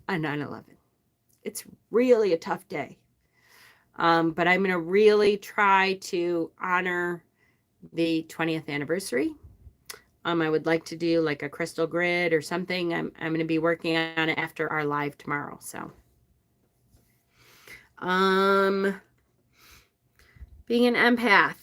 on 9/11. It's really a tough day. But I'm going to really try to honor the 20th anniversary. I would like to do like a crystal grid or something. I'm going to be working on it after our live tomorrow. So, being an empath,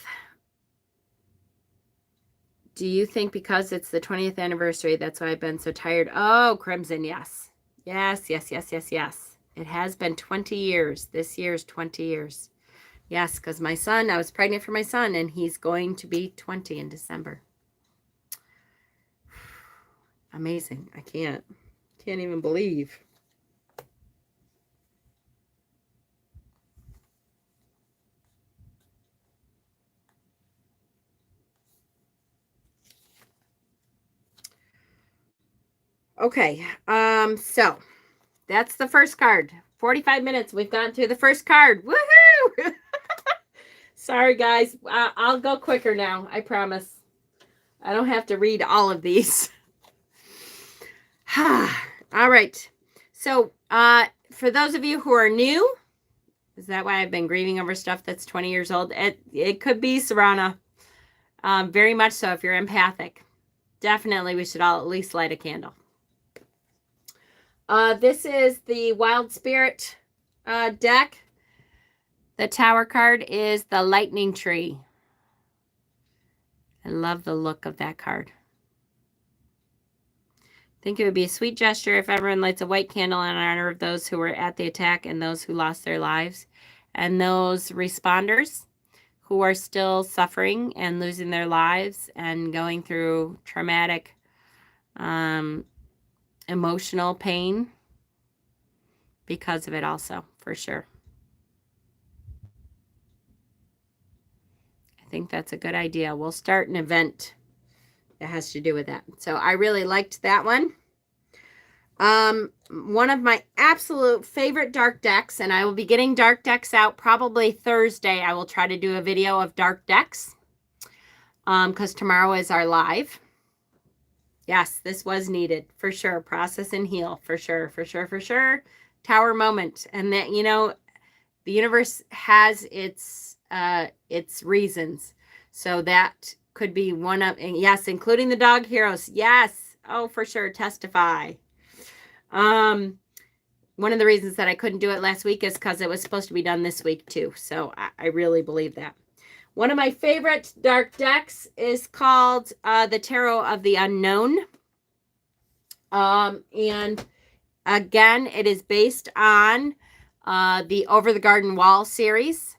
do you think because it's the 20th anniversary, that's why I've been so tired? Oh, Crimson, yes. Yes, yes, yes, yes, yes. It has been 20 years. This year's 20 years. Yes, because my son, I was pregnant for my son, and he's going to be 20 in December. Amazing. I can't even believe. Okay. So that's the first card. 45 minutes. We've gone through the first card. Woohoo! Sorry, guys. I'll go quicker now. I promise. I don't have to read all of these. All right. So, for those of you who are new, is that why I've been grieving over stuff that's 20 years old? It could be Serana. Very much so if you're empathic. Definitely we should all at least light a candle. This is the Wild Spirit deck. The Tower card is the Lightning Tree. I love the look of that card. I think it would be a sweet gesture if everyone lights a white candle in honor of those who were at the attack and those who lost their lives, and those responders who are still suffering and losing their lives and going through traumatic emotional pain because of it also, for sure. I think that's a good idea. We'll start an event that has to do with that. So I really liked that one. One of my absolute favorite dark decks, and I will be getting dark decks out probably Thursday. I will try to do a video of dark decks because tomorrow is our live. Yes, this was needed for sure. Process and heal for sure, for sure, for sure. Tower moment. And that, you know, the universe has its reasons. So that could be one of, yes, including the dog heroes. Yes. Oh, for sure. Testify. One of the reasons that I couldn't do it last week is because it was supposed to be done this week too. So I really believe that. One of my favorite dark decks is called the Taro of the Unknown. And again, it is based on the Over the Garden Wall series.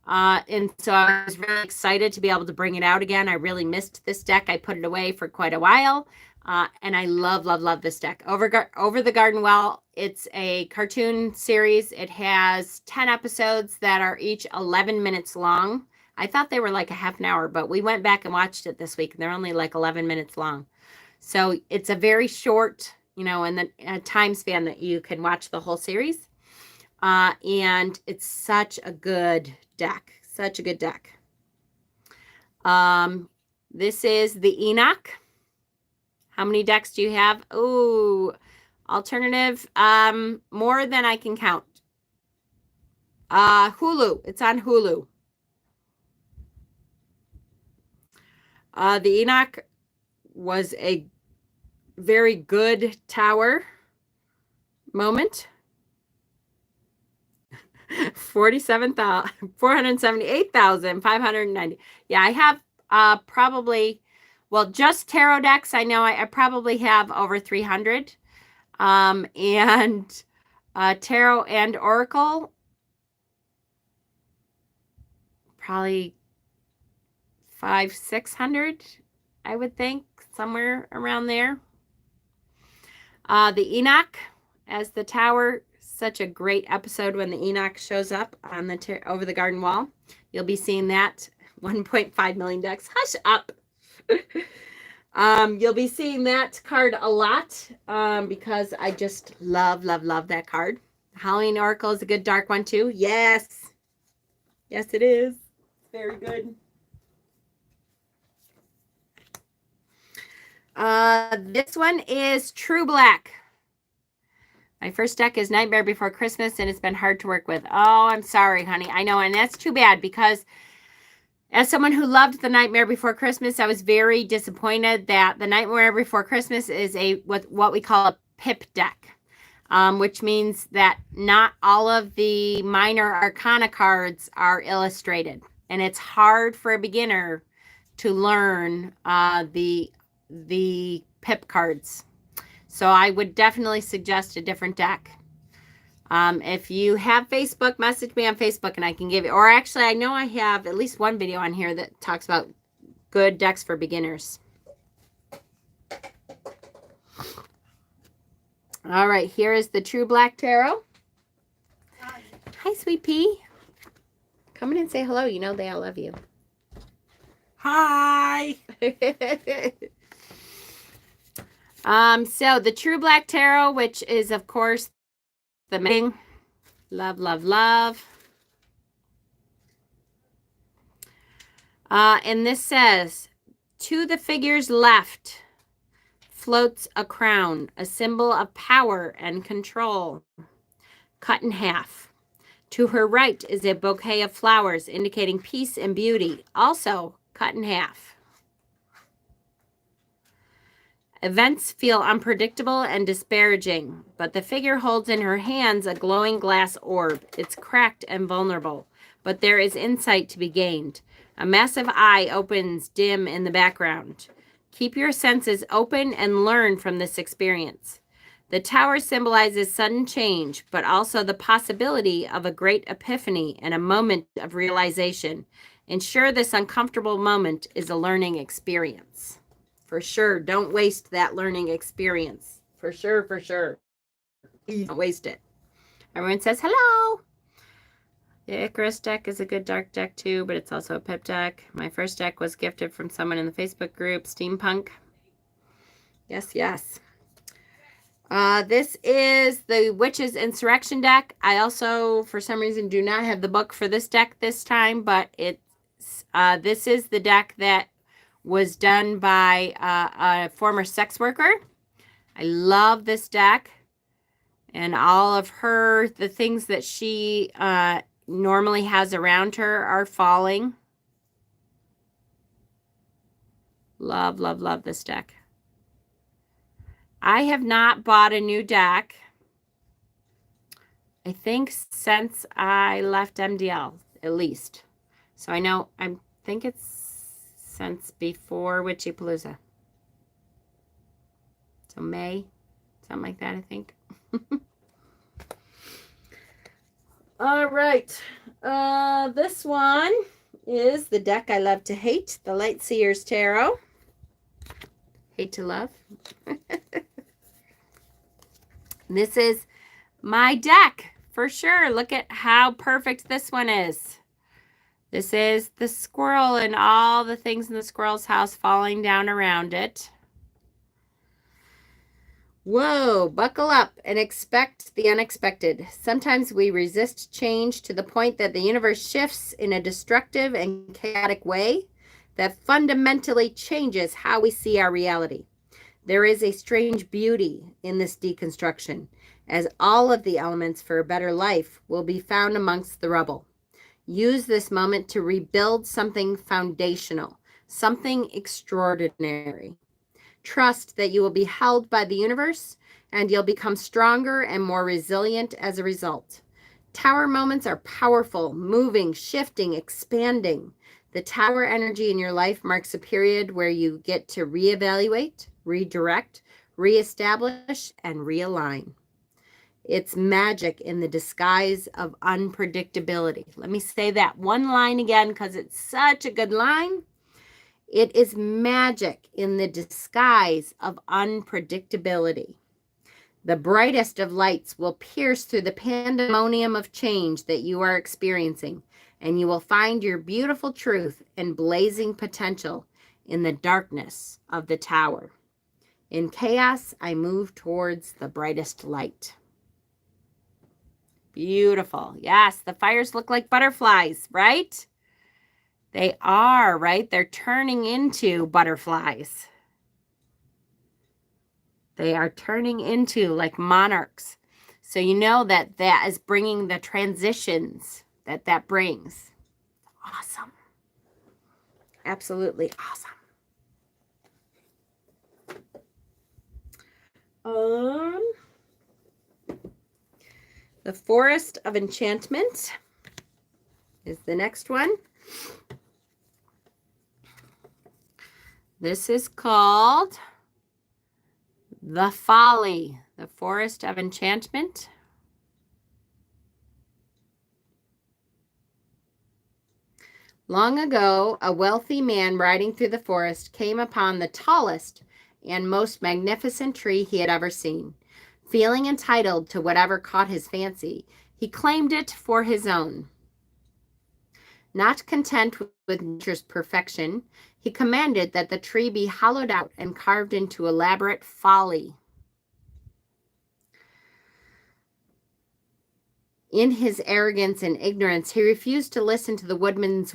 And so I was really excited to be able to bring it out again. I really missed this deck. I put it away for quite a while. And I love, love, love this deck. Over the Garden Wall, it's a cartoon series. It has 10 episodes that are each 11 minutes long. I thought they were like a half an hour, but we went back and watched it this week, and they're only like 11 minutes long. So it's a very short, you know, and the time span that you can watch the whole series. And it's such a good deck. Such a good deck. This is the Enoch. How many decks do you have? Ooh, alternative. More than I can count. Hulu. It's on Hulu. The Enoch was a very good tower moment. 478,590. Yeah, I have probably, well, just tarot decks. I know I probably have over 300. And tarot and oracle, probably 500-600, I would think, somewhere around there. The Enoch as the tower, such a great episode when the Enoch shows up on the Over the Garden Wall. You'll be seeing that. 1.5 million decks. Hush up. You'll be seeing that card a lot because I just love, love, love that card. Halloween Oracle is a good dark one too. Yes. Yes, it is. Very good. This one is True Black. My first deck is Nightmare Before Christmas, and it's been hard to work with. Oh, I'm sorry, honey. I know, and that's too bad because as someone who loved the Nightmare Before Christmas, I was very disappointed that the Nightmare Before Christmas is what we call a pip deck, which means that not all of the minor arcana cards are illustrated, and it's hard for a beginner to learn the pip cards. So I would definitely suggest a different deck. If you have Facebook, message me on Facebook and I can give you, or actually I know I have at least one video on here that talks about good decks for beginners. All right, here is the True Black Tarot. Hi, Sweet Pea. Come in and say hello. You know they all love you. Hi. So the True Black Tarot, which is, of course, the main. Love, love, love. And this says, to the figure's left floats a crown, a symbol of power and control, cut in half. To her right is a bouquet of flowers indicating peace and beauty, also cut in half. Events feel unpredictable and disparaging, but the figure holds in her hands a glowing glass orb. It's cracked and vulnerable, but there is insight to be gained. A massive eye opens dim in the background. Keep your senses open and learn from this experience. The tower symbolizes sudden change, but also the possibility of a great epiphany and a moment of realization. Ensure this uncomfortable moment is a learning experience. For sure, don't waste that learning experience. For sure, for sure. Don't waste it. Everyone says hello. The Icarus deck is a good dark deck too, but it's also a pip deck. My first deck was gifted from someone in the Facebook group, Steampunk. Yes, yes. This is the Witch's Insurrection deck. I also, for some reason, do not have the book for this deck this time, but this is the deck that was done by a former sex worker. I love this deck. And all of the things that she normally has around her are falling. Love, love, love this deck. I have not bought a new deck, I think, since I left MDL, at least. So I think it's since before Witchypalooza. So May, something like that, I think. All right. This one is the deck I love to hate, the Lightseer's Tarot. Hate to love. This is my deck for sure. Look at how perfect this one is. This is the squirrel and all the things in the squirrel's house falling down around it. Whoa, buckle up and expect the unexpected. Sometimes we resist change to the point that the universe shifts in a destructive and chaotic way that fundamentally changes how we see our reality. There is a strange beauty in this deconstruction, as all of the elements for a better life will be found amongst the rubble. Use this moment to rebuild something foundational, something extraordinary. Trust that you will be held by the universe and you'll become stronger and more resilient as a result. Tower moments are powerful, moving, shifting, expanding. The tower energy in your life marks a period where you get to reevaluate, redirect, reestablish, and realign. It's magic in the disguise of unpredictability. Let me say that one line again because it's such a good line. It is magic in the disguise of unpredictability. The brightest of lights will pierce through the pandemonium of change that you are experiencing, and you will find your beautiful truth and blazing potential in the darkness of the tower. In chaos, I move towards the brightest light. Beautiful. Yes, the fires look like butterflies, right? They are, right? They're turning into butterflies. They are turning into like monarchs. So you know that that is bringing the transitions that brings. Awesome. Absolutely awesome. The Forest of Enchantment is the next one. This is called The Folly, the Forest of Enchantment. Long ago, a wealthy man riding through the forest came upon the tallest and most magnificent tree he had ever seen. Feeling entitled to whatever caught his fancy, he claimed it for his own. Not content with nature's perfection, He commanded that the tree be hollowed out and carved into elaborate folly. In his arrogance and ignorance, he refused to listen to the woodsman's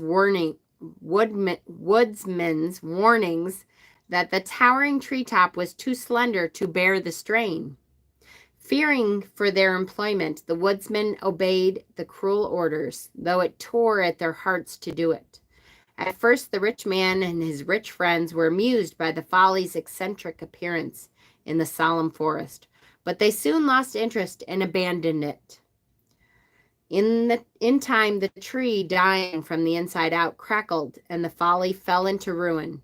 warnings that the towering treetop was too slender to bear the strain. Fearing for their employment, the woodsmen obeyed the cruel orders, though it tore at their hearts to do it. At first, the rich man and his rich friends were amused by the folly's eccentric appearance in the solemn forest, but they soon lost interest and abandoned it. In time, the tree, dying from the inside out, crackled, and the folly fell into ruin.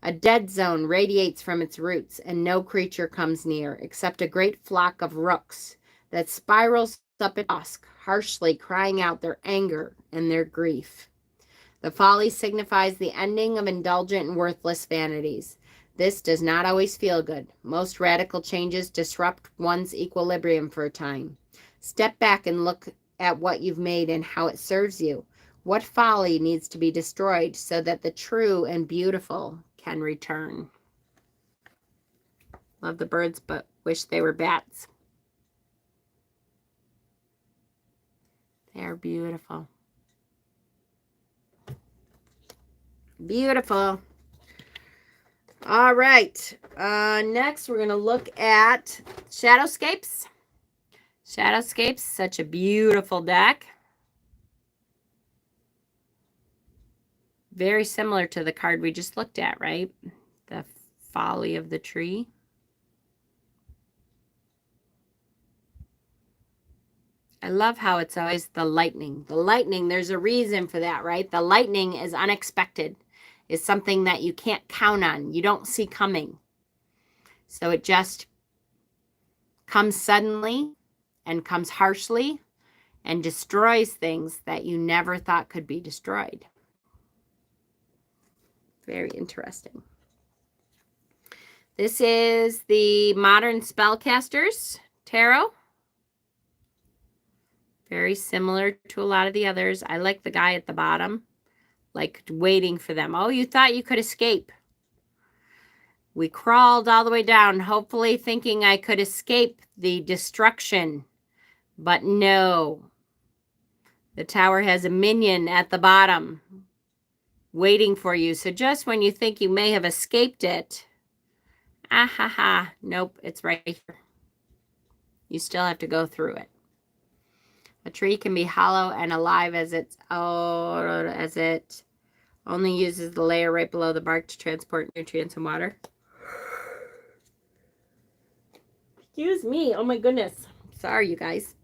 A dead zone radiates from its roots, and no creature comes near, except a great flock of rooks that spirals up at dusk, harshly crying out their anger and their grief. The folly signifies the ending of indulgent and worthless vanities. This does not always feel good. Most radical changes disrupt one's equilibrium for a time. Step back and look at what you've made and how it serves you. What folly needs to be destroyed so that the true and beautiful can return? Love the birds, but wish they were bats. They're beautiful. Beautiful. All right. Next, we're going to look at Shadowscapes. Shadowscapes, such a beautiful deck. Very similar to the card we just looked at, right? The Folly of the Tree. I love how it's always the lightning. The lightning, there's a reason for that, right? The lightning is unexpected. Is something that you can't count on. You don't see coming. So it just comes suddenly and comes harshly and destroys things that you never thought could be destroyed. Very interesting. This is the Modern Spellcasters Taro. Very similar to a lot of the others. I like the guy at the bottom, like waiting for them. Oh, you thought you could escape. We crawled all the way down, hopefully thinking I could escape the destruction. But no. The tower has a minion at the bottom waiting for you. So just when you think you may have escaped it, nope, it's right here. You still have to go through it. A tree can be hollow and alive as it only uses the layer right below the bark to transport nutrients and water. Excuse me. Oh my goodness. Sorry, you guys.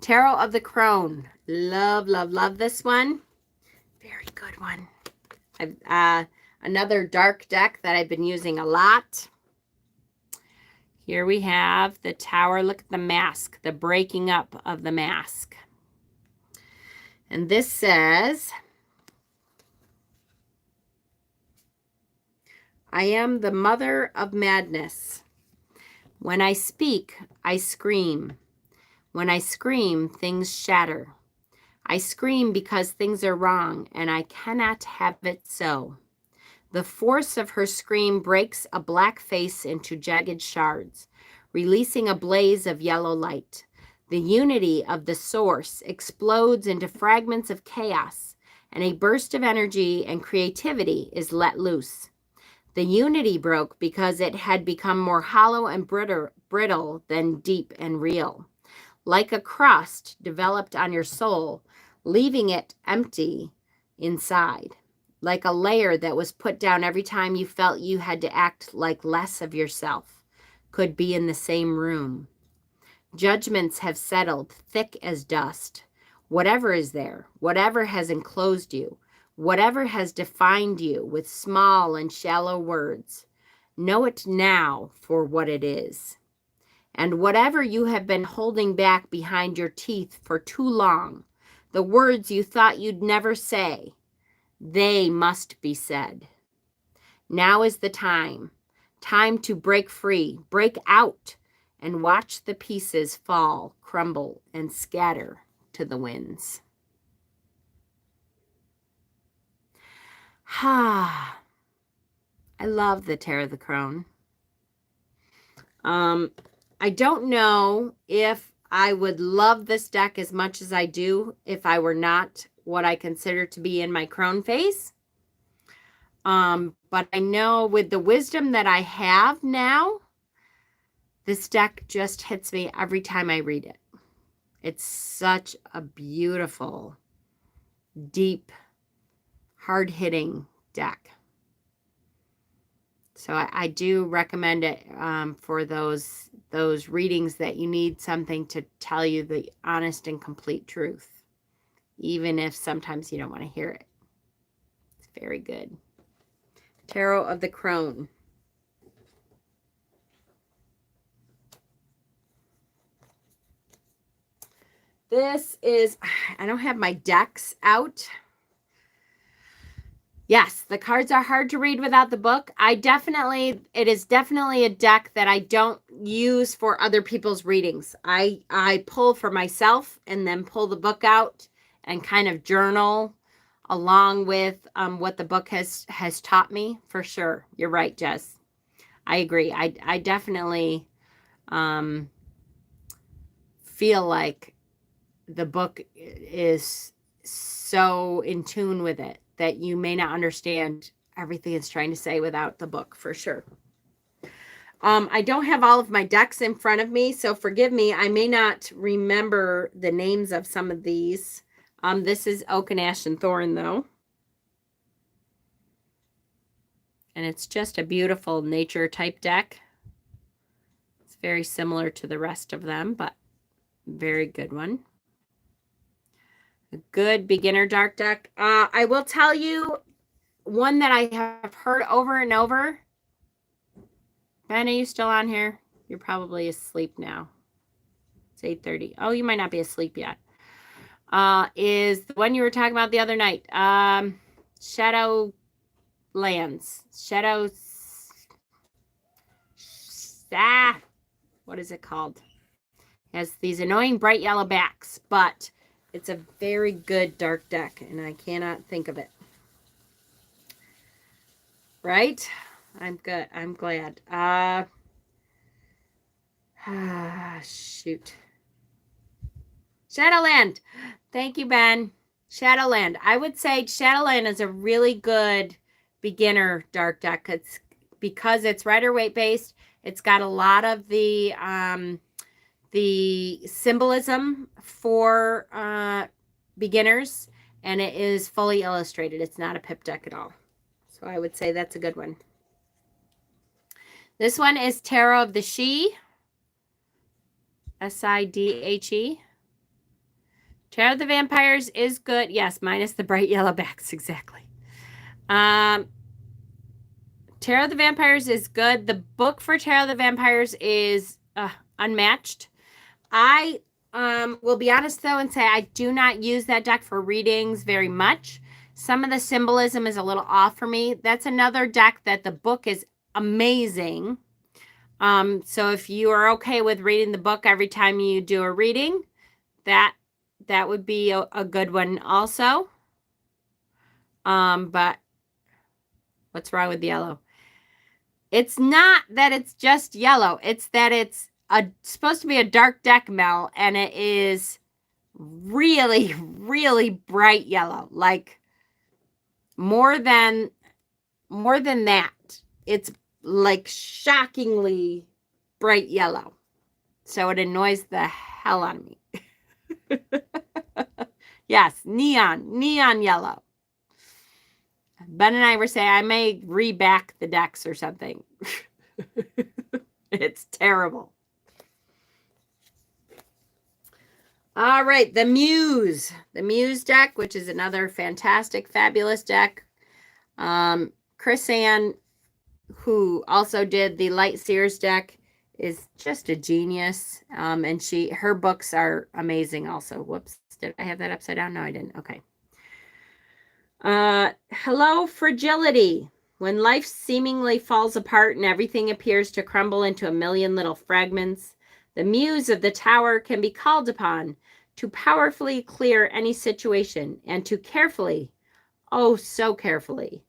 Taro of the Crone. Love, love, love this one. Very good one. Another dark deck that I've been using a lot. Here we have the tower. Look at the mask, the breaking up of the mask. And this says, I am the mother of madness. When I speak, I scream. When I scream, things shatter. I scream because things are wrong, and I cannot have it so. The force of her scream breaks a black face into jagged shards, releasing a blaze of yellow light. The unity of the source explodes into fragments of chaos, and a burst of energy and creativity is let loose. The unity broke because it had become more hollow and brittle than deep and real. Like a crust developed on your soul, leaving it empty inside. Like a layer that was put down every time you felt you had to act like less of yourself could be in the same room. Judgments have settled thick as dust. Whatever is there, whatever has enclosed you, whatever has defined you with small and shallow words, know it now for what it is. And whatever you have been holding back behind your teeth for too long, the words you thought you'd never say, they must be said. Now is the time to break free, break out, and watch the pieces fall, crumble, and scatter to the winds. I love the Taro of the Crone. I don't know if I would love this deck as much as I do if I were not what I consider to be in my Crone phase. But I know with the wisdom that I have now, this deck just hits me every time I read it. It's such a beautiful, deep, hard-hitting deck. So I do recommend it for those readings that you need something to tell you the honest and complete truth, even if sometimes you don't want to hear it. It's very good. Taro of the Crone. This is, I don't have my decks out. Yes, the cards are hard to read without the book. It is definitely a deck that I don't use for other people's readings. I pull for myself and then pull the book out and kind of journal along with what the book has taught me, for sure. You're right, Jess. I agree. I definitely feel like the book is so in tune with it that you may not understand everything it's trying to say without the book, for sure. I don't have all of my decks in front of me, so forgive me. I may not remember the names of some of these. This is Oak and Ash and Thorn, though. And it's just a beautiful nature type deck. It's very similar to the rest of them, but very good one. A good beginner dark deck. I will tell you one that I have heard over and over. Ben, are you still on here? You're probably asleep now. It's 8:30. Oh, you might not be asleep yet. Is the one you were talking about the other night. Shadowlands. What is it called? It has these annoying bright yellow backs, but it's a very good dark deck, and I cannot think of it. Right? I'm good. I'm glad. Shoot. Shadowland. Thank you, Ben. Shadowland. I would say Shadowland is a really good beginner dark deck. It's because it's Rider-Waite based. It's got a lot of the symbolism for beginners, and it is fully illustrated. It's not a pip deck at all. So I would say that's a good one. This one is Taro of the Sidhe. S-I-D-H-E. Taro of the Vampires is good. Yes, minus the bright yellow backs, exactly. Taro of the Vampires is good. The book for Taro of the Vampires is unmatched. I will be honest, though, and say I do not use that deck for readings very much. Some of the symbolism is a little off for me. That's another deck that the book is amazing. So if you are okay with reading the book every time you do a reading, that would be a good one also. But what's wrong with yellow? It's not that it's just yellow. It's that it's supposed to be a dark deck, Mel, and it is really, really bright yellow. Like more than that. It's like shockingly bright yellow. So it annoys the hell out of me. Yes, neon yellow. Ben and I were saying I may reback the decks or something. It's terrible. All right, the Muse deck, which is another fantastic, fabulous deck. Chris Ann, who also did the Light Seers deck, is just a genius. And her books are amazing also. Whoops, did I have that upside down? No, I didn't. Okay. Hello, Fragility. When life seemingly falls apart and everything appears to crumble into a million little fragments, the Muse of the Tower can be called upon to powerfully clear any situation and to carefully, oh so carefully,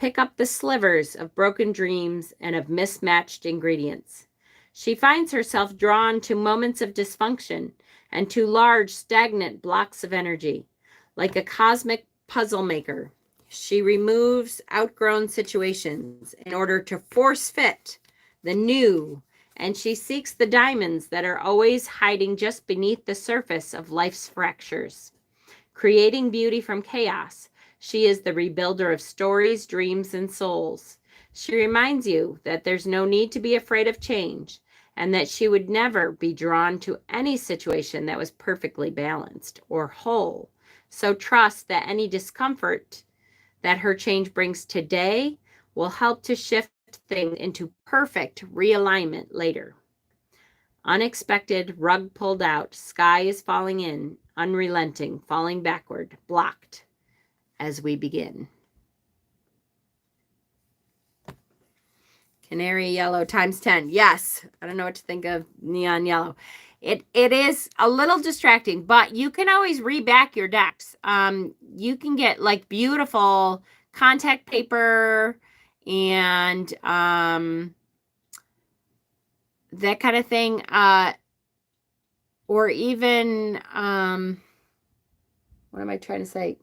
pick up the slivers of broken dreams and of mismatched ingredients. She finds herself drawn to moments of dysfunction and to large, stagnant blocks of energy. Like a cosmic puzzle maker, she removes outgrown situations in order to force fit the new, and she seeks the diamonds that are always hiding just beneath the surface of life's fractures. Creating beauty from chaos, she is the rebuilder of stories, dreams, and souls. She reminds you that there's no need to be afraid of change, and that she would never be drawn to any situation that was perfectly balanced or whole. So trust that any discomfort that her change brings today will help to shift things into perfect realignment later. Unexpected, rug pulled out, sky is falling in, unrelenting, falling backward, blocked as we begin. Canary yellow times 10. Yes, I don't know what to think of neon yellow. It is a little distracting, but you can always reback your decks. You can get like beautiful contact paper and that kind of thing. Or even, what am I trying to say?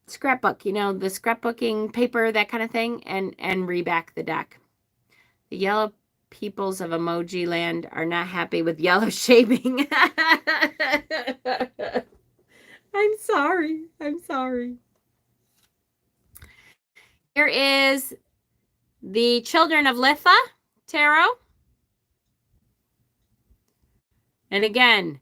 Scrapbook, the scrapbooking paper, that kind of thing, and reback the deck. The yellow peoples of emoji land are not happy with yellow shaping. I'm sorry. Here is the Children of Litha Tarot. And again,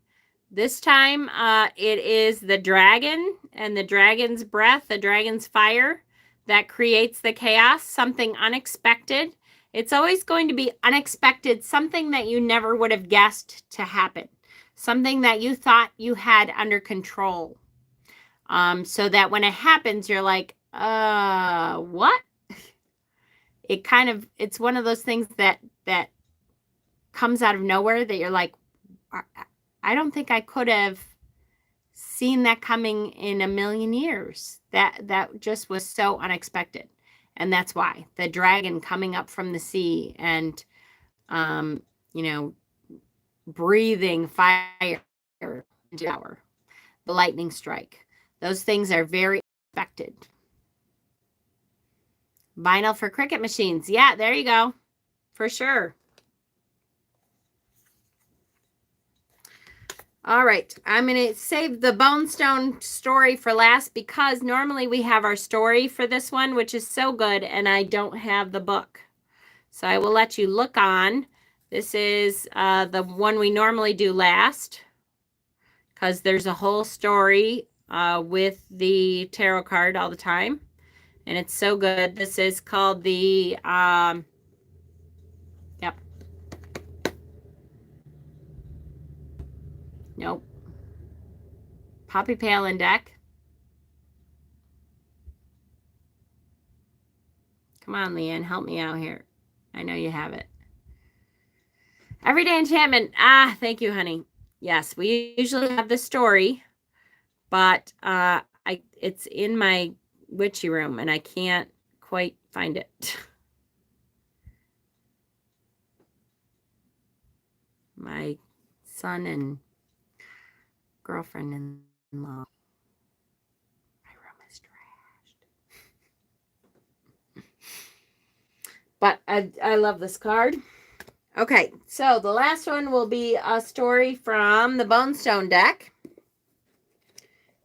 this time it is the dragon and the dragon's breath, the dragon's fire that creates the chaos, something unexpected. It's always going to be unexpected, something that you never would have guessed to happen, something that you thought you had under control. So that when it happens, you're like, what? It's one of those things that comes out of nowhere that you're like, I don't think I could have seen that coming in a million years. That just was so unexpected. And that's why the dragon coming up from the sea and, breathing fire into power, the lightning strike. Those things are very expected. Vinyl for cricket machines. Yeah, there you go. For sure. All right, I'm going to save the Bonestone story for last because normally we have our story for this one, which is so good, and I don't have the book. So I will let you look on. This is the one we normally do last because there's a whole story with the tarot card all the time, and it's so good. This is called the... Nope. Poppy Palin deck. Come on, Leanne, help me out here. I know you have it. Everyday Enchantment. Thank you, honey. Yes, we usually have the story, but it's in my witchy room, and I can't quite find it. My son and girlfriend-in-law. My room is trashed. But I love this card. Okay, so the last one will be a story from the Bonestone deck.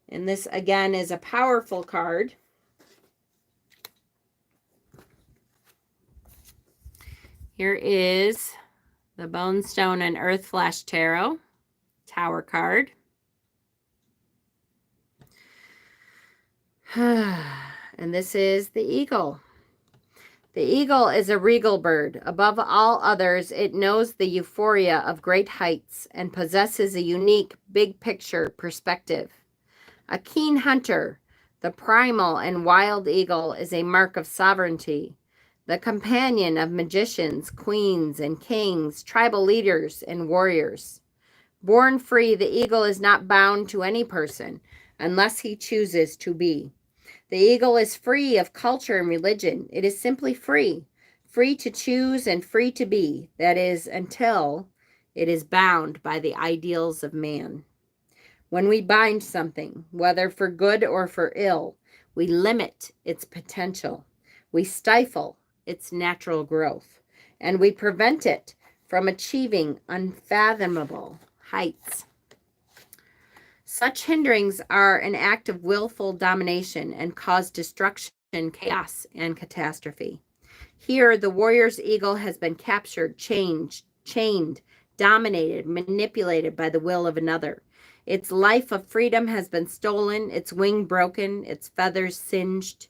And this, again, is a powerful card. Here is the Bonestone and Earth Flash Tarot Tower card. And this is the eagle. The eagle is a regal bird. Above all others, it knows the euphoria of great heights and possesses a unique big picture perspective. A keen hunter, the primal and wild eagle is a mark of sovereignty, the companion of magicians, queens, and kings, tribal leaders, and warriors. Born free, the eagle is not bound to any person, unless he chooses to be. The eagle is free of culture and religion. It is simply free, free to choose and free to be. That is, until it is bound by the ideals of man. When we bind something, whether for good or for ill, we limit its potential. We stifle its natural growth, and we prevent it from achieving unfathomable heights. Such hinderings are an act of willful domination and cause destruction, chaos, and catastrophe. Here, the warrior's eagle has been captured, chained, dominated, manipulated by the will of another. Its life of freedom has been stolen, its wing broken, its feathers singed.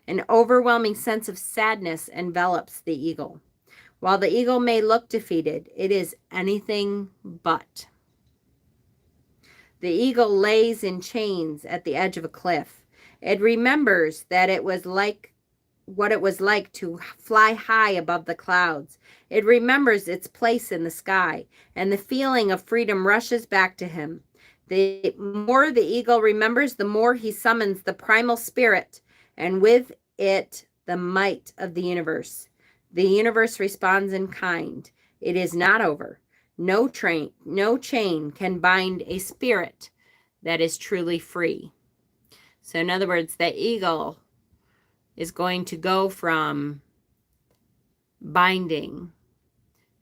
An overwhelming sense of sadness envelops the eagle. While the eagle may look defeated, it is anything but. The eagle lays in chains at the edge of a cliff. It remembers that it was like what it was like to fly high above the clouds. It remembers its place in the sky, and the feeling of freedom rushes back to him. The more the eagle remembers, the more he summons the primal spirit, and with it, the might of the universe. The universe responds in kind. It is not over. No chain can bind a spirit that is truly free. So in other words, the eagle is going to go from binding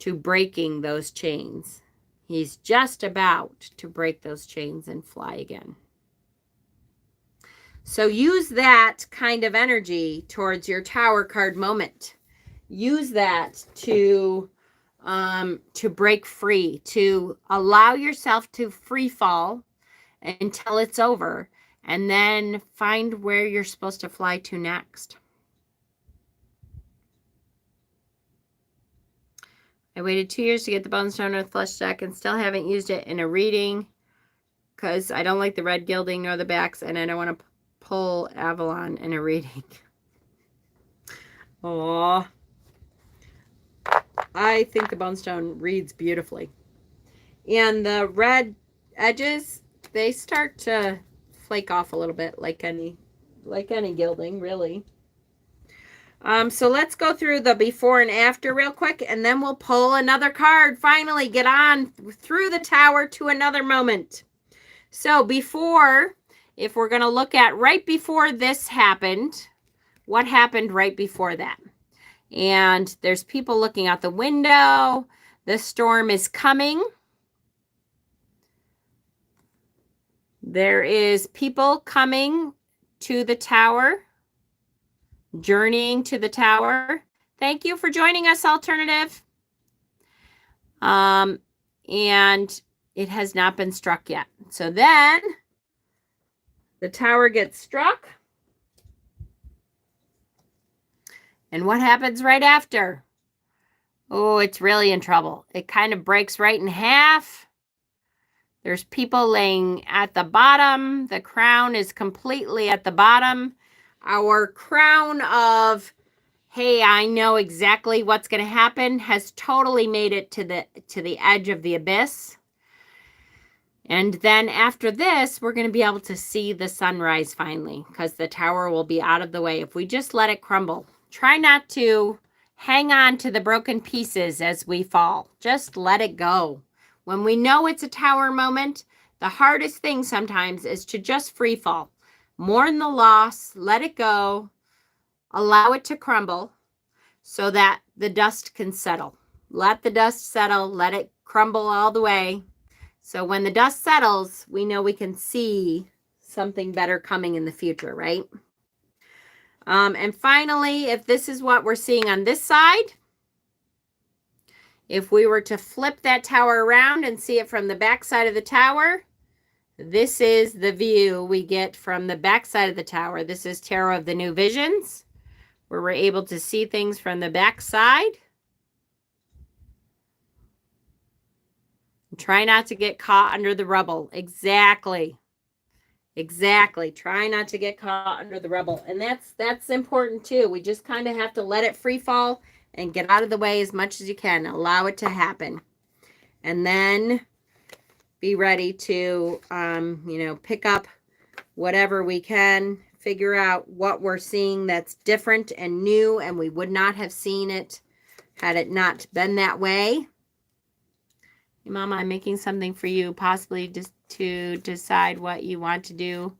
to breaking those chains. He's just about to break those chains and fly again. So use that kind of energy towards your Tower card moment. Use that to break free, to allow yourself to free fall until it's over, and then find where you're supposed to fly to next. I waited 2 years to get the Bone Stone with Flesh deck and still haven't used it in a reading because I don't like the red gilding nor the backs, and I don't want to pull Avalon in a reading. Oh, I think the Bone Stone reads beautifully. And the red edges, they start to flake off a little bit like any gilding, really. So let's go through the before and after real quick, and then we'll pull another card. Finally, get on through the Tower to another moment. So before, if we're going to look at right before this happened, what happened right before that? And there's people looking out the window. The storm is coming. There is people coming to the Tower, journeying to the Tower. Thank you for joining us, Alternative. And it has not been struck yet. So then the Tower gets struck. And what happens right after? Oh, it's really in trouble. It kind of breaks right in half. There's people laying at the bottom. The crown is completely at the bottom. Our crown of, hey, I know exactly what's going to happen, has totally made it to the edge of the abyss. And then after this, we're going to be able to see the sunrise finally, because the Tower will be out of the way if we just let it crumble. Try not to hang on to the broken pieces as we fall. Just let it go. When we know it's a Tower moment, the hardest thing sometimes is to just free fall. Mourn the loss, let it go, allow it to crumble so that the dust can settle. Let the dust settle, let it crumble all the way. So when the dust settles, we know we can see something better coming in the future, right? And finally, if this is what we're seeing on this side, if we were to flip that Tower around and see it from the back side of the Tower, this is the view we get from the back side of the Tower. This is Tarot of the New Visions, where we're able to see things from the back side. Try not to get caught under the rubble. Exactly. Try not to get caught under the rubble. And that's important too. We just kind of have to let it free fall and get out of the way as much as you can. Allow it to happen. And then be ready to, pick up whatever we can, figure out what we're seeing that's different and new, and we would not have seen it had it not been that way. Hey, Mama, I'm making something for you, possibly just to decide what you want to do.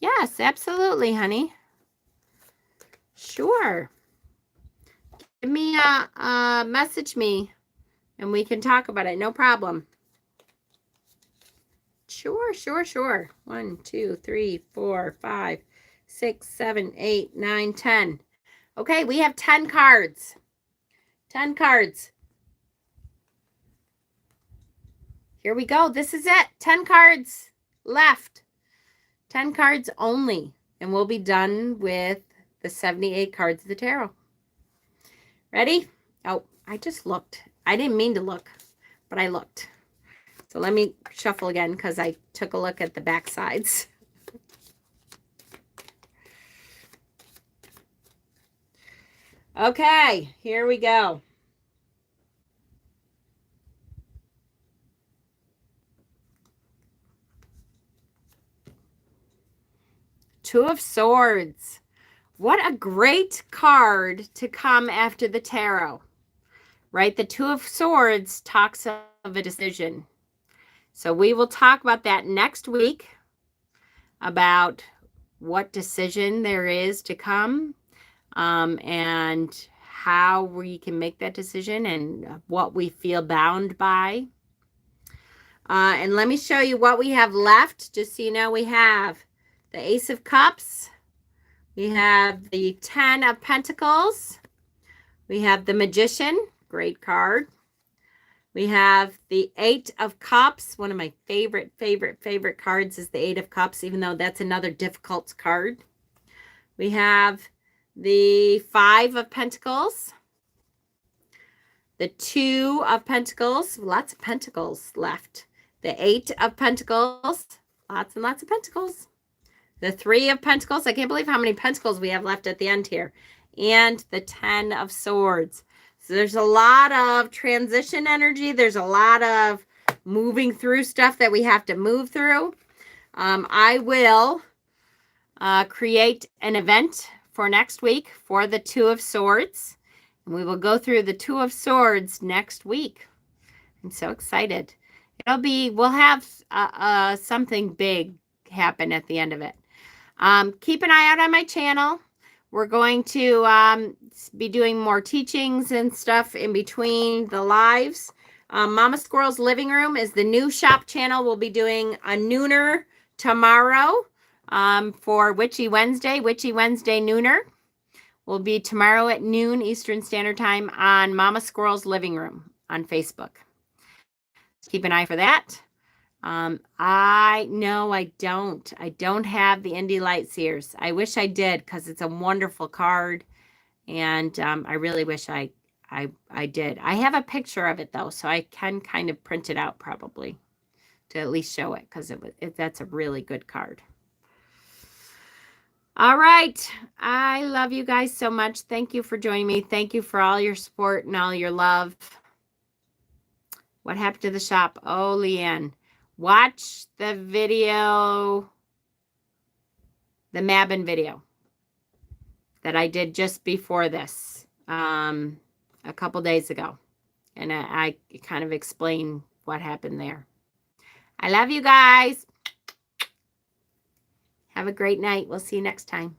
Yes, absolutely, honey. Sure. Give me a message me, and we can talk about it. No problem. Sure, sure, sure. 1, 2, 3, 4, 5, 6, 7, 8, 9, 10. Okay, we have 10 cards. 10 cards. Here we go. This is it. 10 cards left. 10 cards only. And we'll be done with the 78 cards of the tarot. Ready? Oh, I just looked. I didn't mean to look, but I looked. So let me shuffle again because I took a look at the back sides. Okay, here we go. Two of Swords. What a great card to come after the tarot, right? The Two of Swords talks of a decision. So we will talk about that next week, about what decision there is to come, and how we can make that decision and what we feel bound by. And let me show you what we have left, just so you know. We have the Ace of Cups. We have the 10 of Pentacles. We have the Magician, great card. We have the 8 of Cups. One of my favorite cards is the 8 of Cups, even though that's another difficult card. We have the 5 of Pentacles. The 2 of Pentacles. Lots of Pentacles left. The 8 of Pentacles. Lots and lots of Pentacles. The 3 of Pentacles. I can't believe how many Pentacles we have left at the end here. And the 10 of Swords. So there's a lot of transition energy. There's a lot of moving through stuff that we have to move through. I will create an event for next week for the Two of Swords. And we will go through the Two of Swords next week. I'm so excited. We'll have something big happen at the end of it. Keep an eye out on my channel. We're going to be doing more teachings and stuff in between the lives. Mama Squirrel's Living Room is the new shop channel. We'll be doing a nooner tomorrow for Witchy Wednesday. Witchy Wednesday nooner will be tomorrow at noon Eastern Standard Time on Mama Squirrel's Living Room on Facebook. Keep an eye for that. I don't have the Indie Light Seers. I wish I did, because it's a wonderful card, and I really wish I did. I have a picture of it though, so I can kind of print it out probably to at least show it, because that's a really good card. All right, I love you guys so much. Thank you for joining me. Thank you for all your support and all your love. What happened to the shop? Oh, Leanne. Watch the video, the Mabin video that I did just before this, a couple days ago. And I kind of explain what happened there. I love you guys. Have a great night. We'll see you next time.